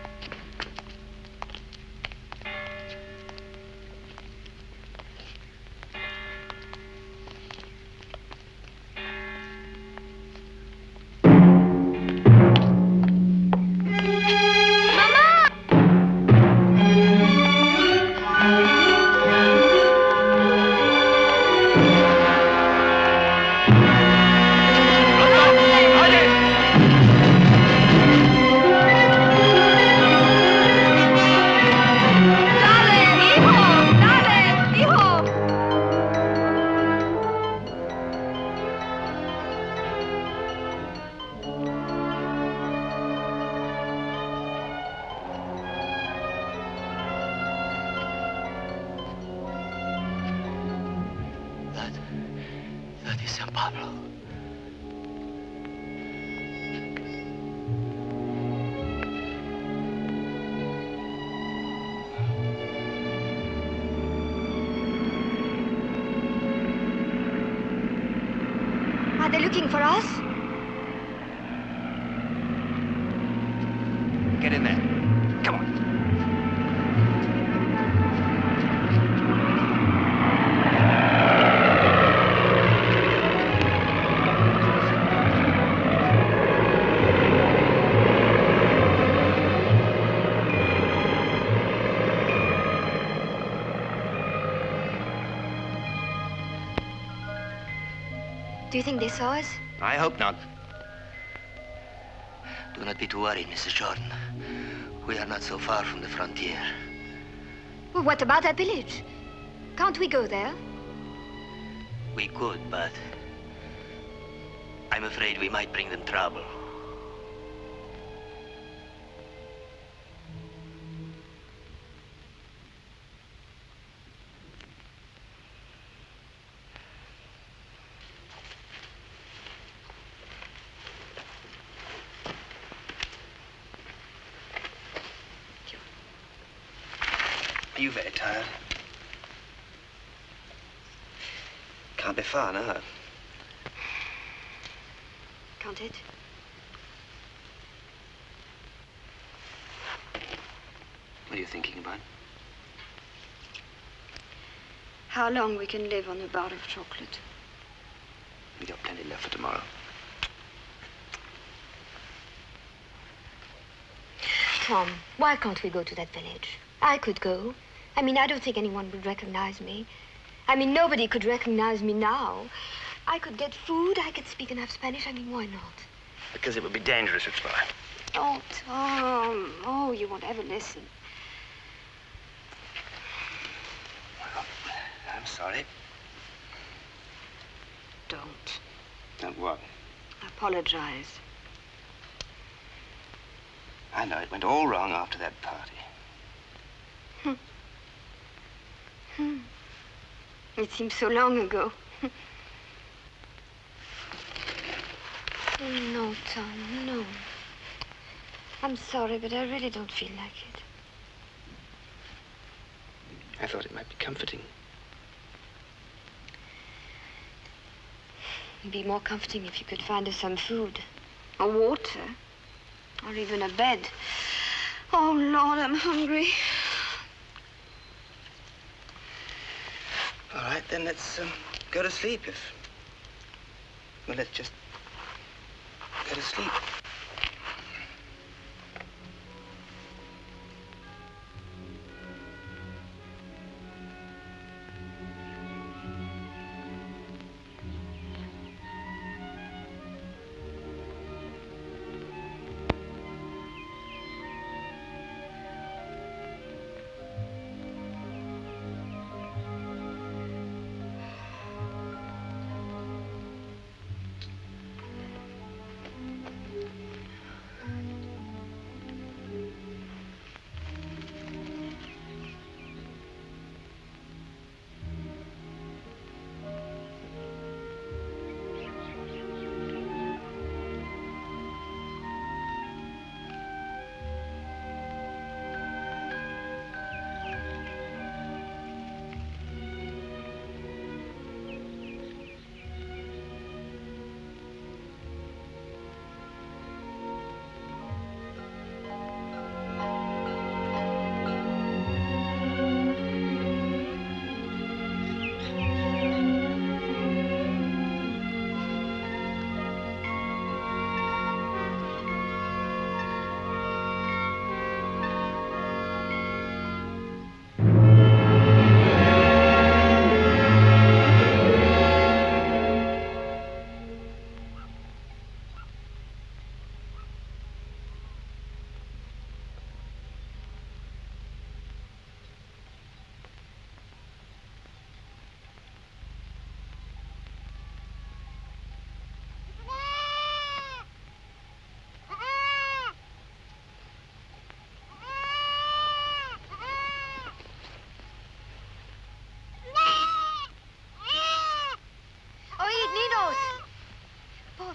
ciudad de San Pablo. Are they looking for us? Get in there. Come on. Do you think they saw us? I hope not. Do not be too worried, Mrs. Jordan. We are not so far from the frontier. Well, what about that village? Can't we go there? We could, but I'm afraid we might bring them trouble. Are you very tired? Can't be far now. Can't it? What are you thinking about? How long we can live on a bar of chocolate. We got plenty left for tomorrow. Tom, why can't we go to that village? I could go. I mean, I don't think anyone would recognize me. I mean, nobody could recognize me now. I could get food, I could speak enough Spanish. I mean, why not? Because it would be dangerous to try. Oh, Tom. Oh, you won't ever listen. Well, I'm sorry. Don't. Don't what? Apologize. I know it went all wrong after that party. It seems so long ago. No, Tom, no. I'm sorry, but I really don't feel like it. I thought it might be comforting. It'd be more comforting if you could find us some food, or water, or even a bed. Oh, Lord, I'm hungry. All right, then let's go to sleep Well, let's just go to sleep.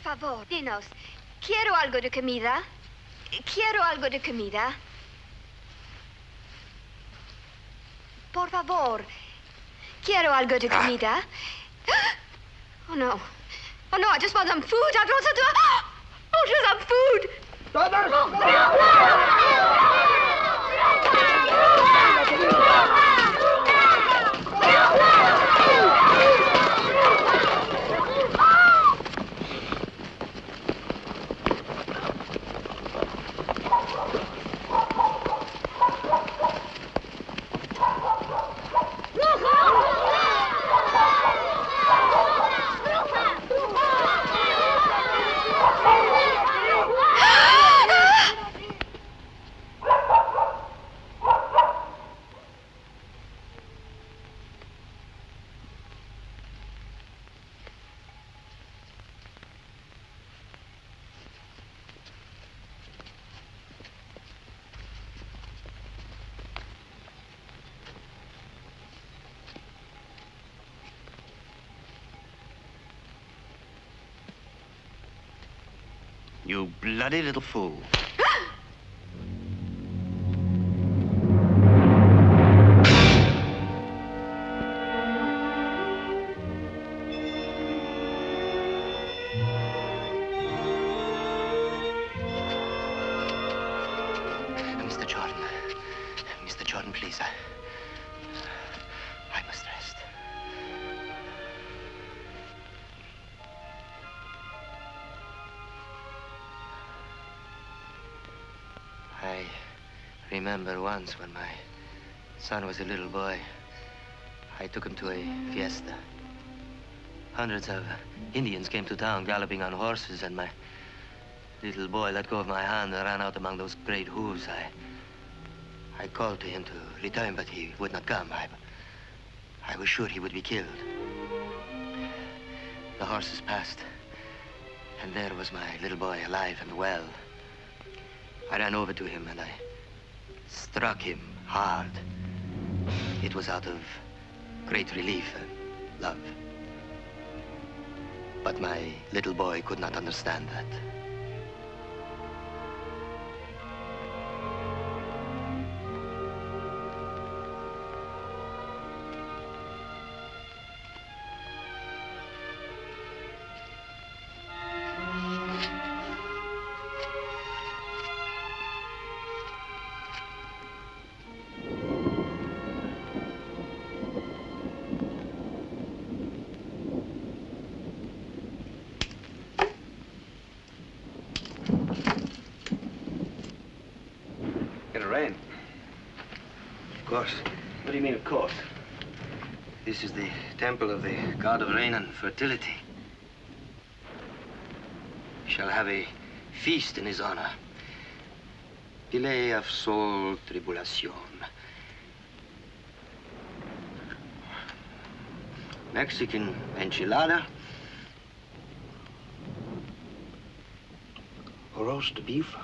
favor, dinos. Quiero algo de comida. Quiero algo de comida. Por favor. Quiero algo de comida. Oh, no. Oh, no, I just want some food. I want some... Oh, just some food. You bloody little fool. Mr. Jordan, please, I must rest. I remember once when my son was a little boy, I took him to a fiesta. Hundreds of Indians came to town galloping on horses, and my little boy let go of my hand and ran out among those great hooves. I called to him to return, but he would not come. I was sure he would be killed. The horses passed, and there was my little boy alive and well. I ran over to him and I struck him hard. It was out of great relief and love. But my little boy could not understand that. It'll rain. Of course. What do you mean, of course? This is the temple of the god of rain and fertility. We shall have a feast in his honor. Delay of sol tribulation. Mexican enchilada. Roast beef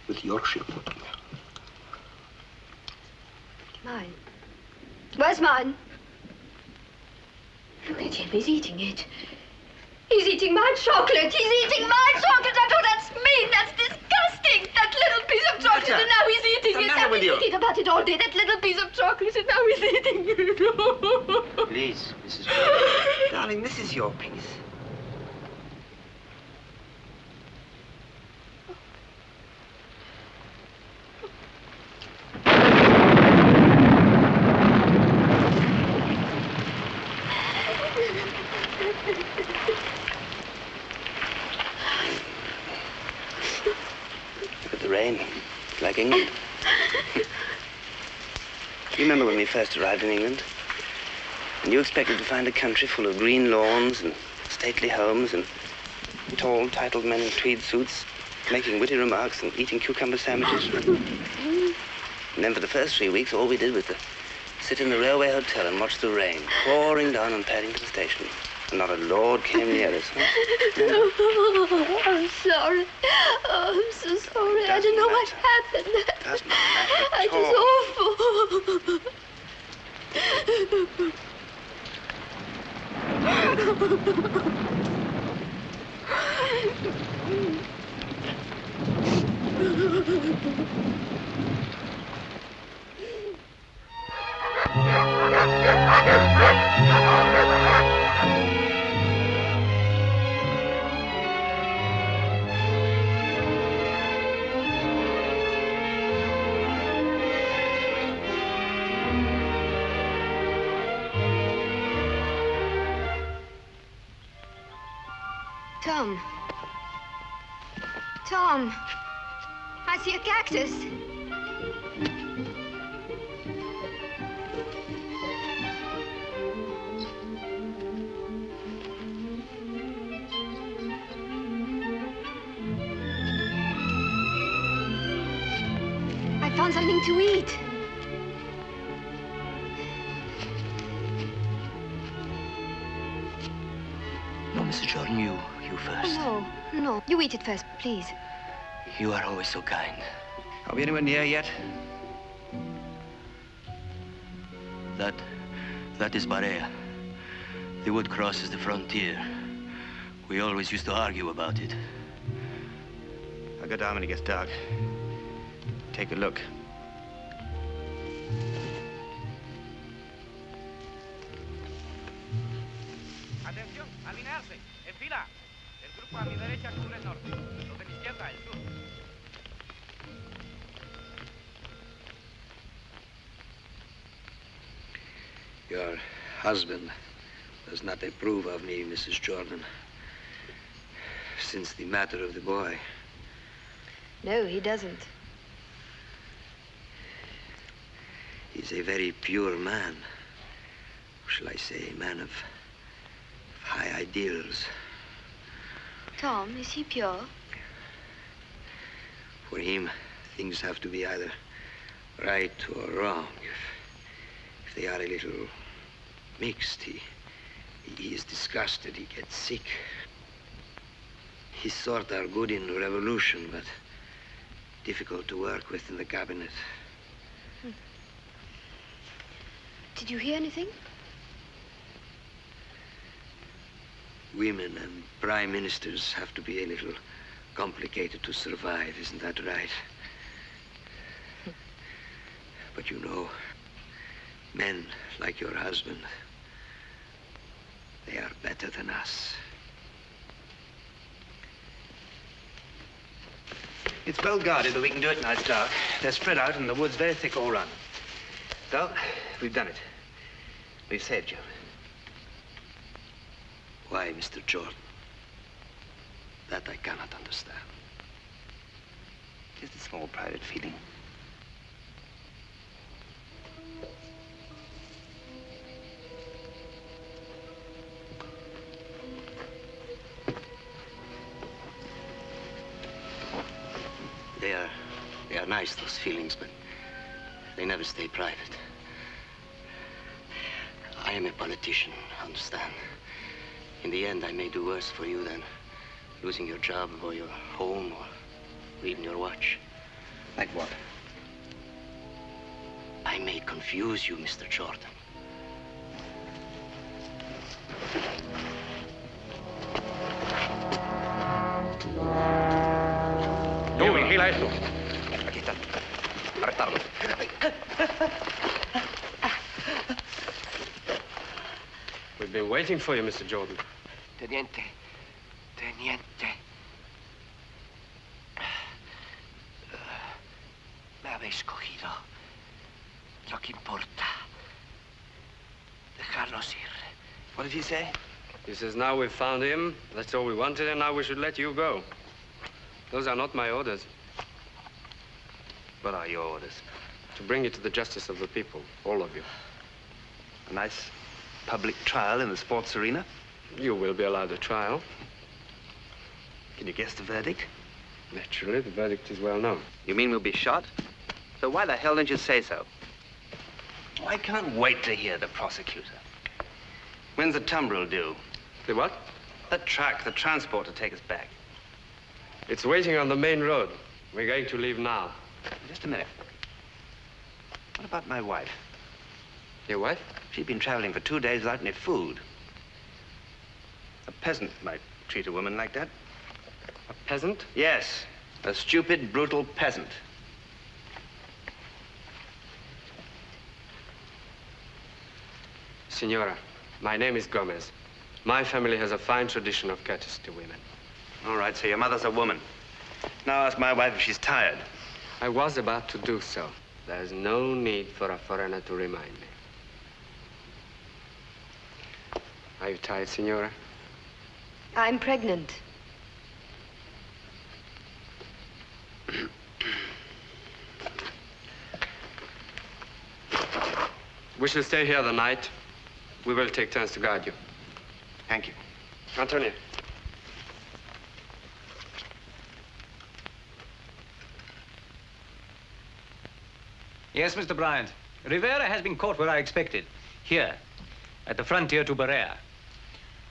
with Yorkshire pudding. Mine. Where's mine? Look at him, he's eating it. He's eating my chocolate. He's eating my chocolate. Oh, that's mean. That's disgusting. That little piece of chocolate, and now he's eating it. I've been thinking about it all day. That little piece of chocolate, and now he's eating it. Please, Mrs. Jordan. Darling, this is your piece. Rain, like England. You remember when we first arrived in England? And you expected to find a country full of green lawns and stately homes and tall, titled men in tweed suits making witty remarks and eating cucumber sandwiches. And then for the first 3 weeks, all we did was to sit in the railway hotel and watch the rain pouring down on Paddington Station. And not a lord came near us, huh? Oh, I'm sorry. Oh, I'm so sorry. I don't know what happened. It doesn't matter It was awful. Tom. Tom. I see a cactus. I found something to eat. No, Mrs. Jordan, you first. Oh, no. You eat it first, please. You are always so kind. Are we anywhere near yet? That is Barea. The wood crosses the frontier. We always used to argue about it. I'll go down when it gets dark. Take a look. Atención, alinearse, en fila. El grupo a mi derecha cubre el norte, los de mi izquierda el sur. Your husband does not approve of me, Mrs. Jordan. Since the matter of the boy. No, he doesn't. He's a very pure man. Shall I say, a man of high ideals. Tom, is he pure? For him, things have to be either right or wrong. If they are a little mixed, he is disgusted, he gets sick. His sort are good in revolution, but difficult to work with in the cabinet. Did you hear anything? Women and prime ministers have to be a little complicated to survive, isn't that right? But you know, men like your husband, they are better than us. It's well guarded, but we can do it when it's dark. They're spread out and the wood's very thick all round. So, we've done it. We've saved you. Why, Mr. Jordan? That I cannot understand. Just a small private feeling. They are nice, those feelings, but they never stay private. I am a politician, understand? In the end, I may do worse for you than losing your job or your home or even your watch. Like what? I may confuse you, Mr. Jordan. Tú, vigila esto. Aquí están. Arrestarlos. We've been waiting for you, Mr. Jordan. Teniente. Me habéis cogido. Lo que importa. Dejarlos ir. What did he say? He says now we've found him, that's all we wanted, and now we should let you go. Those are not my orders. What are your orders? To bring you to the justice of the people, all of you. A nice public trial in the sports arena? You will be allowed a trial. Can you guess the verdict? Naturally, the verdict is well known. You mean we'll be shot? So why the hell didn't you say so? Oh, I can't wait to hear the prosecutor. When's the tumbril due? The what? The truck, the transport to take us back. It's waiting on the main road. We're going to leave now. Just a minute. What about my wife? Your wife? She's been traveling for 2 days without any food. A peasant might treat a woman like that. A peasant? Yes. A stupid, brutal peasant. Signora, my name is Gomez. My family has a fine tradition of courtesy to women. All right, so your mother's a woman. Now ask my wife if she's tired. I was about to do so. There's no need for a foreigner to remind me. Are you tired, Signora? I'm pregnant. We shall stay here the night. We will take turns to guard you. Thank you. Antonio. Yes, Mr. Bryant. Rivera has been caught where I expected. Here, at the frontier to Berea.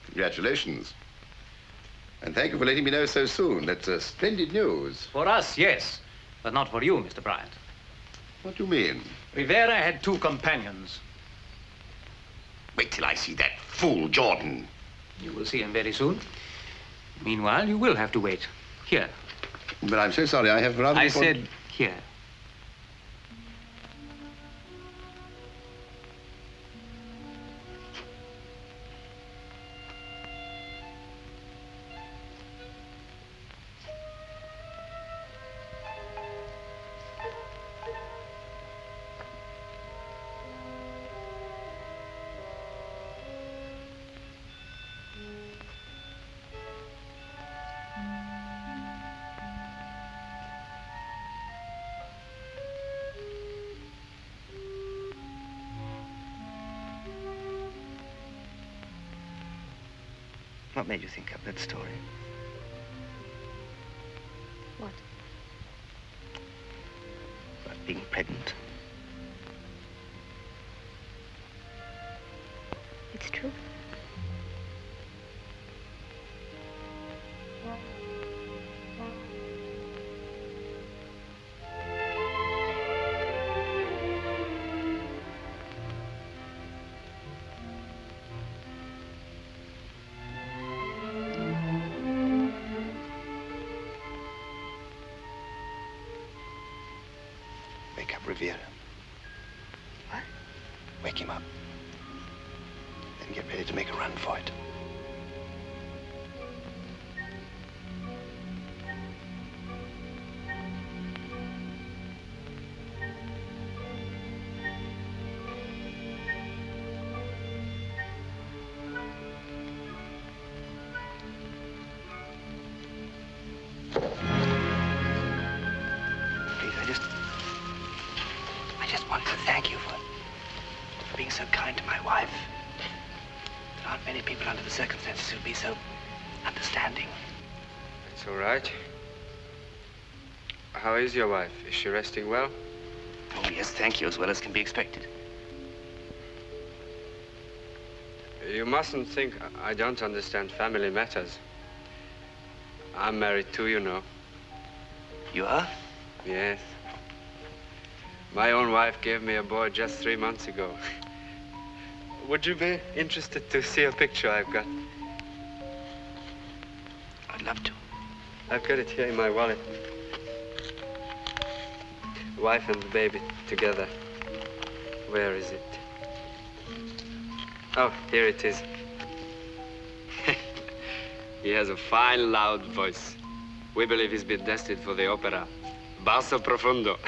Congratulations. And thank you for letting me know so soon. That's splendid news. For us, yes. But not for you, Mr. Bryant. What do you mean? Rivera had 2 companions. Wait till I see that fool Jordan. You will see him very soon. Meanwhile, you will have to wait. Here. But I'm so sorry, I have rather... I said here. What made you think up that story? What? About being pregnant. It's true. Wake up Rivera. What? Wake him up. Then get ready to make a run for it. Please, I just wanted to thank you for being so kind to my wife. There aren't many people under the circumstances who'd be so understanding. It's all right. How is your wife? Is she resting well? Oh, yes, thank you, as well as can be expected. You mustn't think I don't understand family matters. I'm married too, you know. You are? Yes. My own wife gave me a boy just 3 months ago. Would you be interested to see a picture I've got? I'd love to. I've got it here in my wallet. The wife and the baby together. Where is it? Oh, here it is. He has a fine, loud voice. We believe he's been destined for the opera. Basso profundo.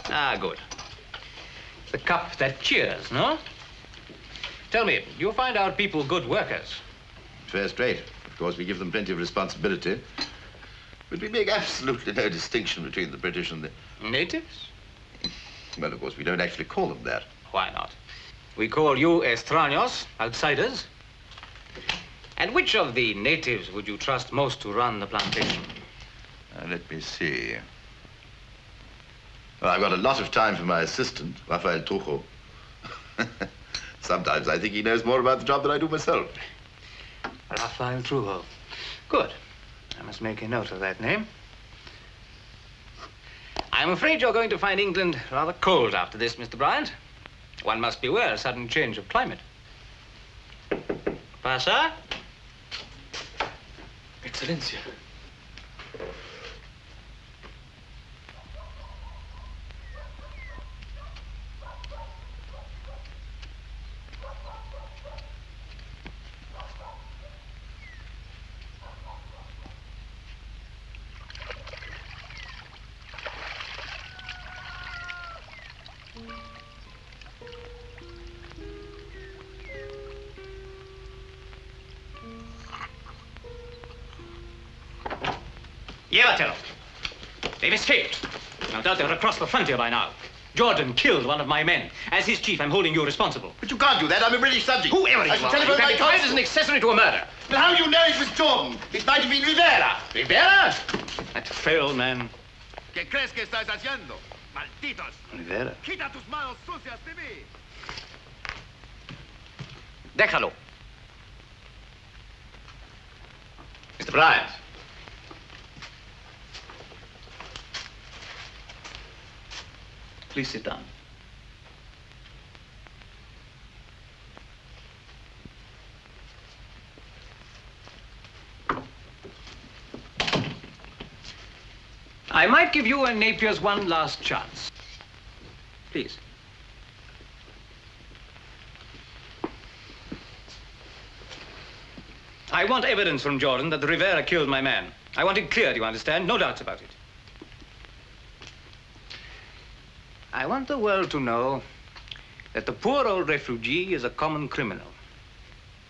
Ah, good. The cup that cheers, no? Tell me, do you find our people good workers? First rate. Of course, we give them plenty of responsibility. But we make absolutely no distinction between the British and the... Natives? Well, of course, we don't actually call them that. Why not? We call you extraños, outsiders. And which of the natives would you trust most to run the plantation? Let me see. Well, I've got a lot of time for my assistant, Rafael Trujo. Sometimes I think he knows more about the job than I do myself. Rafael Trujo. Good. I must make a note of that name. I'm afraid you're going to find England rather cold after this, Mr. Bryant. One must beware a sudden change of climate. Pasa? Excellencia. Llevatelo. They've escaped. No doubt they're across the frontier by now. Jordan killed one of my men. As his chief, I'm holding you responsible. But you can't do that. I'm a British subject. Whoever you I shall are, telephone you can my be tried consul. as an accessory to a murder. But how do you know it was Jordan? It might have been Rivera. Rivera? That feral man. ¿Qué crees que estás haciendo? Malditos. Rivera. Quita tus manos sucias de mí. Déjalo. Mr. Bryant. Please sit down. I might give you and Napier's one last chance. Please. I want evidence from Jordan that Rivera killed my man. I want it clear, do you understand? No doubts about it. I want the world to know that the poor old refugee is a common criminal.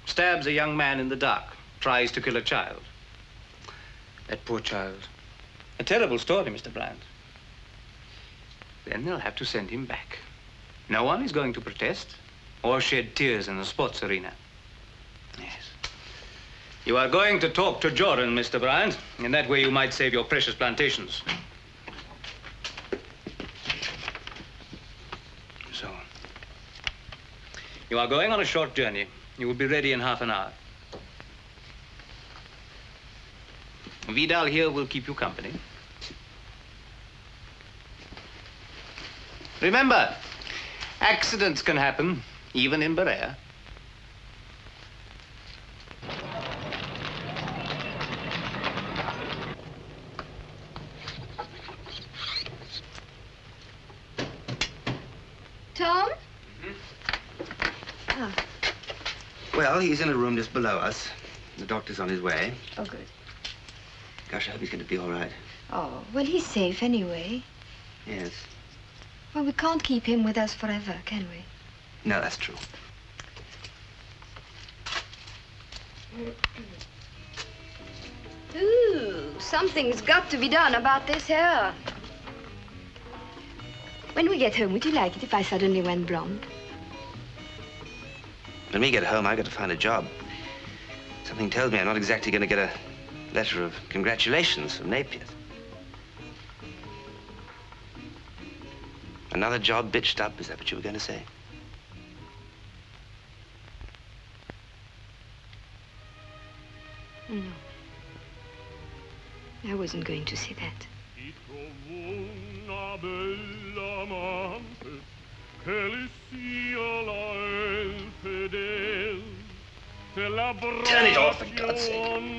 Stabs a young man in the dark, tries to kill a child. That poor child. A terrible story, Mr. Bryant. Then they'll have to send him back. No one is going to protest or shed tears in the sports arena. Yes. You are going to talk to Jordan, Mr. Bryant. In that way you might save your precious plantations. So, you are going on a short journey. You will be ready in half an hour. Vidal here will keep you company. Remember, accidents can happen, even in Berea. Tom? Oh. Well, he's in a room just below us. The doctor's on his way. Oh, good. Gosh, I hope he's going to be all right. Oh, well, he's safe anyway. Yes. Well, we can't keep him with us forever, can we? No, that's true. Ooh, something's got to be done about this hair. When we get home, would you like it if I suddenly went blonde? When we get home, I've got to find a job. Something tells me I'm not exactly going to get a letter of congratulations from Napier's. Another job bitched up, is that what you were going to say? No. I wasn't going to say that. Turn it off, for God's sake.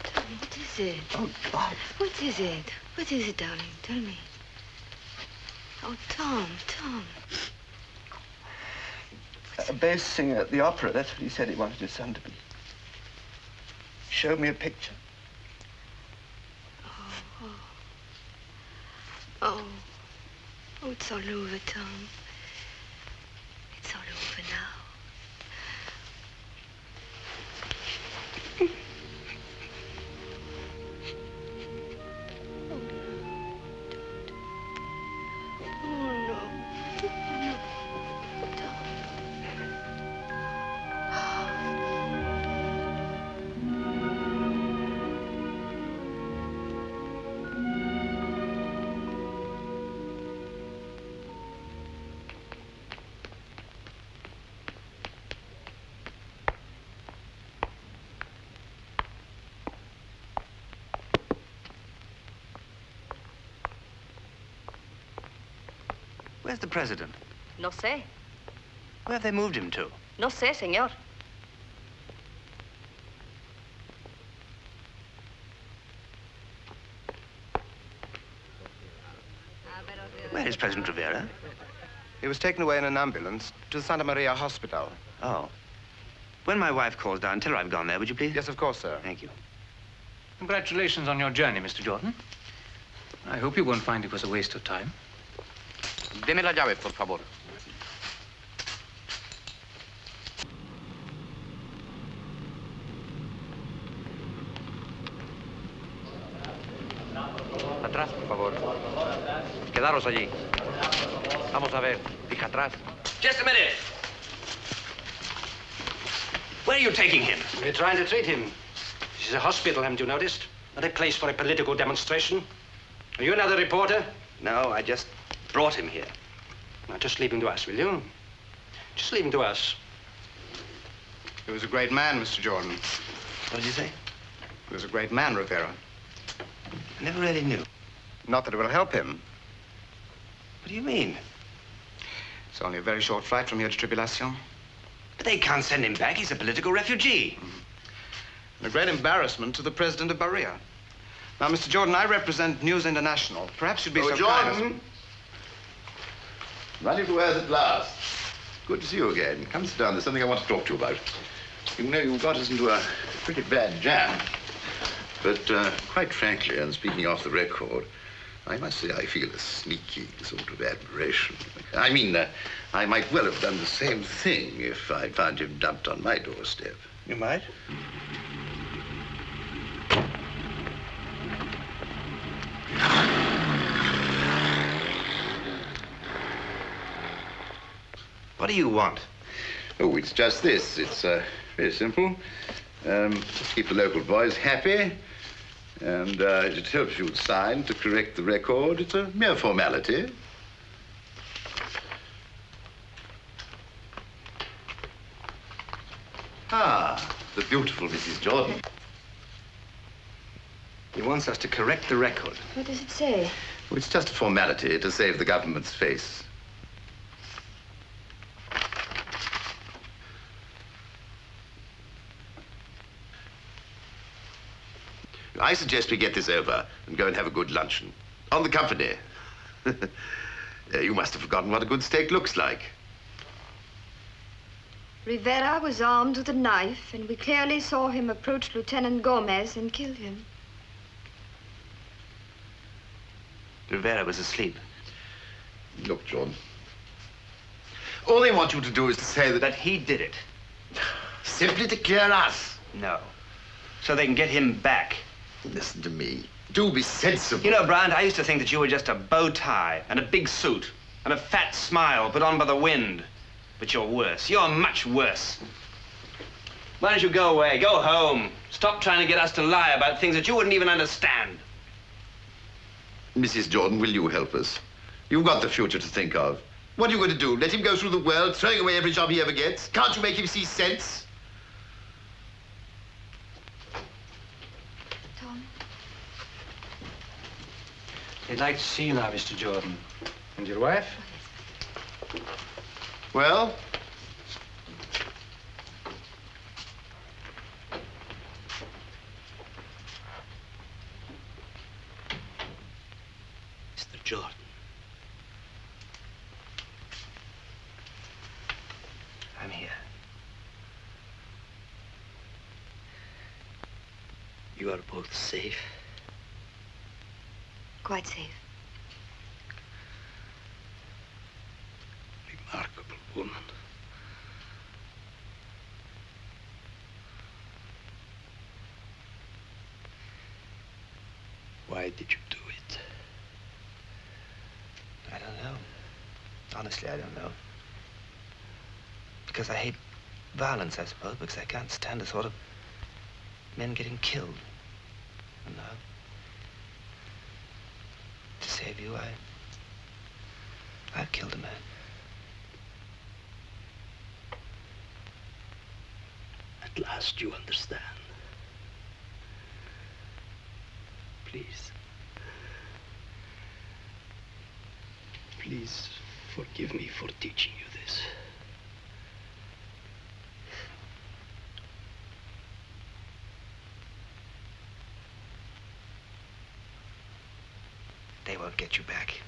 What is it? Oh, God. What is it? What is it, darling? Tell me. Oh, Tom. A bass singer at the opera, that's what he said he wanted his son to be. Showed me a picture. Oh, it's all over, Tom. It's all over now. Where's the president? No sé. Where have they moved him to? No sé, señor. Where is President Rivera? He was taken away in an ambulance to the Santa Maria Hospital. Oh. When my wife calls down, tell her I've gone there, would you please? Yes, of course, sir. Thank you. Congratulations on your journey, Mr. Jordan. I I hope you won't find it was a waste of time. Deme la llave, por favor. Atrás, por favor. Quedaros allí. Vamos a ver. Fija atrás. Just a minute. Where are you taking him? We're trying to treat him. This is a hospital, haven't you noticed? Not a place for a political demonstration. Are you another reporter? No, I just brought him here. Now, just leave him to us, will you? Just leave him to us. He was a great man, Mr. Jordan. What did you say? He was a great man, Rivera. I never really knew. Not that it will help him. What do you mean? It's only a very short flight from here to Tribulation. But they can't send him back. He's a political refugee. And a great embarrassment to the president of Bahia. Now, Mr. Jordan, I represent News International. Perhaps you'd be so kind as... Jordan! Running to earth at last. Good to see you again. Come sit down. There's something I want to talk to you about. You know, you got us into a pretty bad jam. But quite frankly, and speaking off the record, I must say I feel a sneaky sort of admiration. I mean, I might well have done the same thing if I found him dumped on my doorstep. You might? What do you want? Oh, it's just this. It's very simple. Just keep the local boys happy. And it helps you sign to correct the record. It's a mere formality. Ah, the beautiful Mrs. Jordan. He wants us to correct the record. What does it say? Oh, it's just a formality to save the government's face. I suggest we get this over and go and have a good luncheon. On the company. You must have forgotten what a good steak looks like. Rivera was armed with a knife, and we clearly saw him approach Lieutenant Gomez and kill him. Rivera was asleep. Look, John. All they want you to do is to say that... That he did it. Simply to clear us. No. So they can get him back. Listen to me. Do be sensible. You know, Bryant, I used to think that you were just a bow tie and a big suit and a fat smile put on by the wind. But you're worse. You're much worse. Why don't you go away? Go home. Stop trying to get us to lie about things that you wouldn't even understand. Mrs. Jordan, will you help us? You've got the future to think of. What are you going to do? Let him go through the world, throwing away every job he ever gets? Can't you make him see sense? Tom? They'd like to see you now, Mr. Jordan. And your wife? Well? Mr. Jordan. I'm here. You are both safe. Quite safe. Remarkable woman. Why did you do it? I don't know. Honestly, I don't know. Because I hate violence, I suppose, because I can't stand the thought of men getting killed. And now, to save you, I've killed a man. At last you understand. Please. Please forgive me for teaching you this. They won't get you back.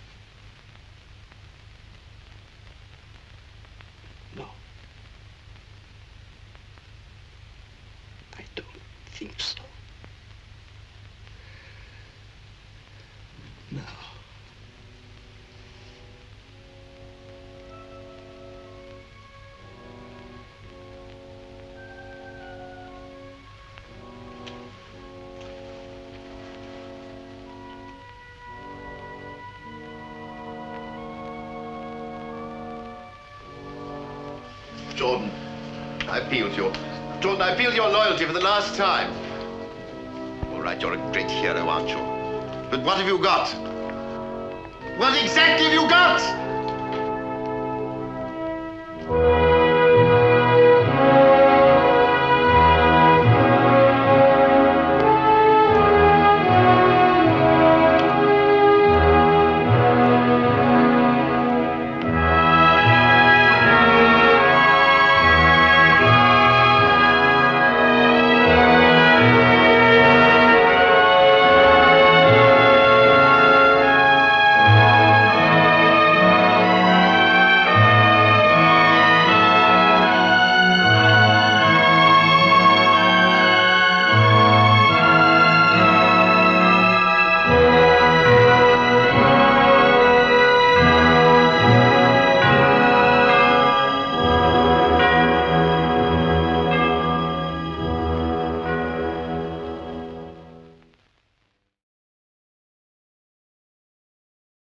No. I don't think so. No. Jordan, I appeal to your... Jordan, I appeal to your loyalty for the last time. All right, you're a great hero, aren't you? But what have you got? What exactly have you got?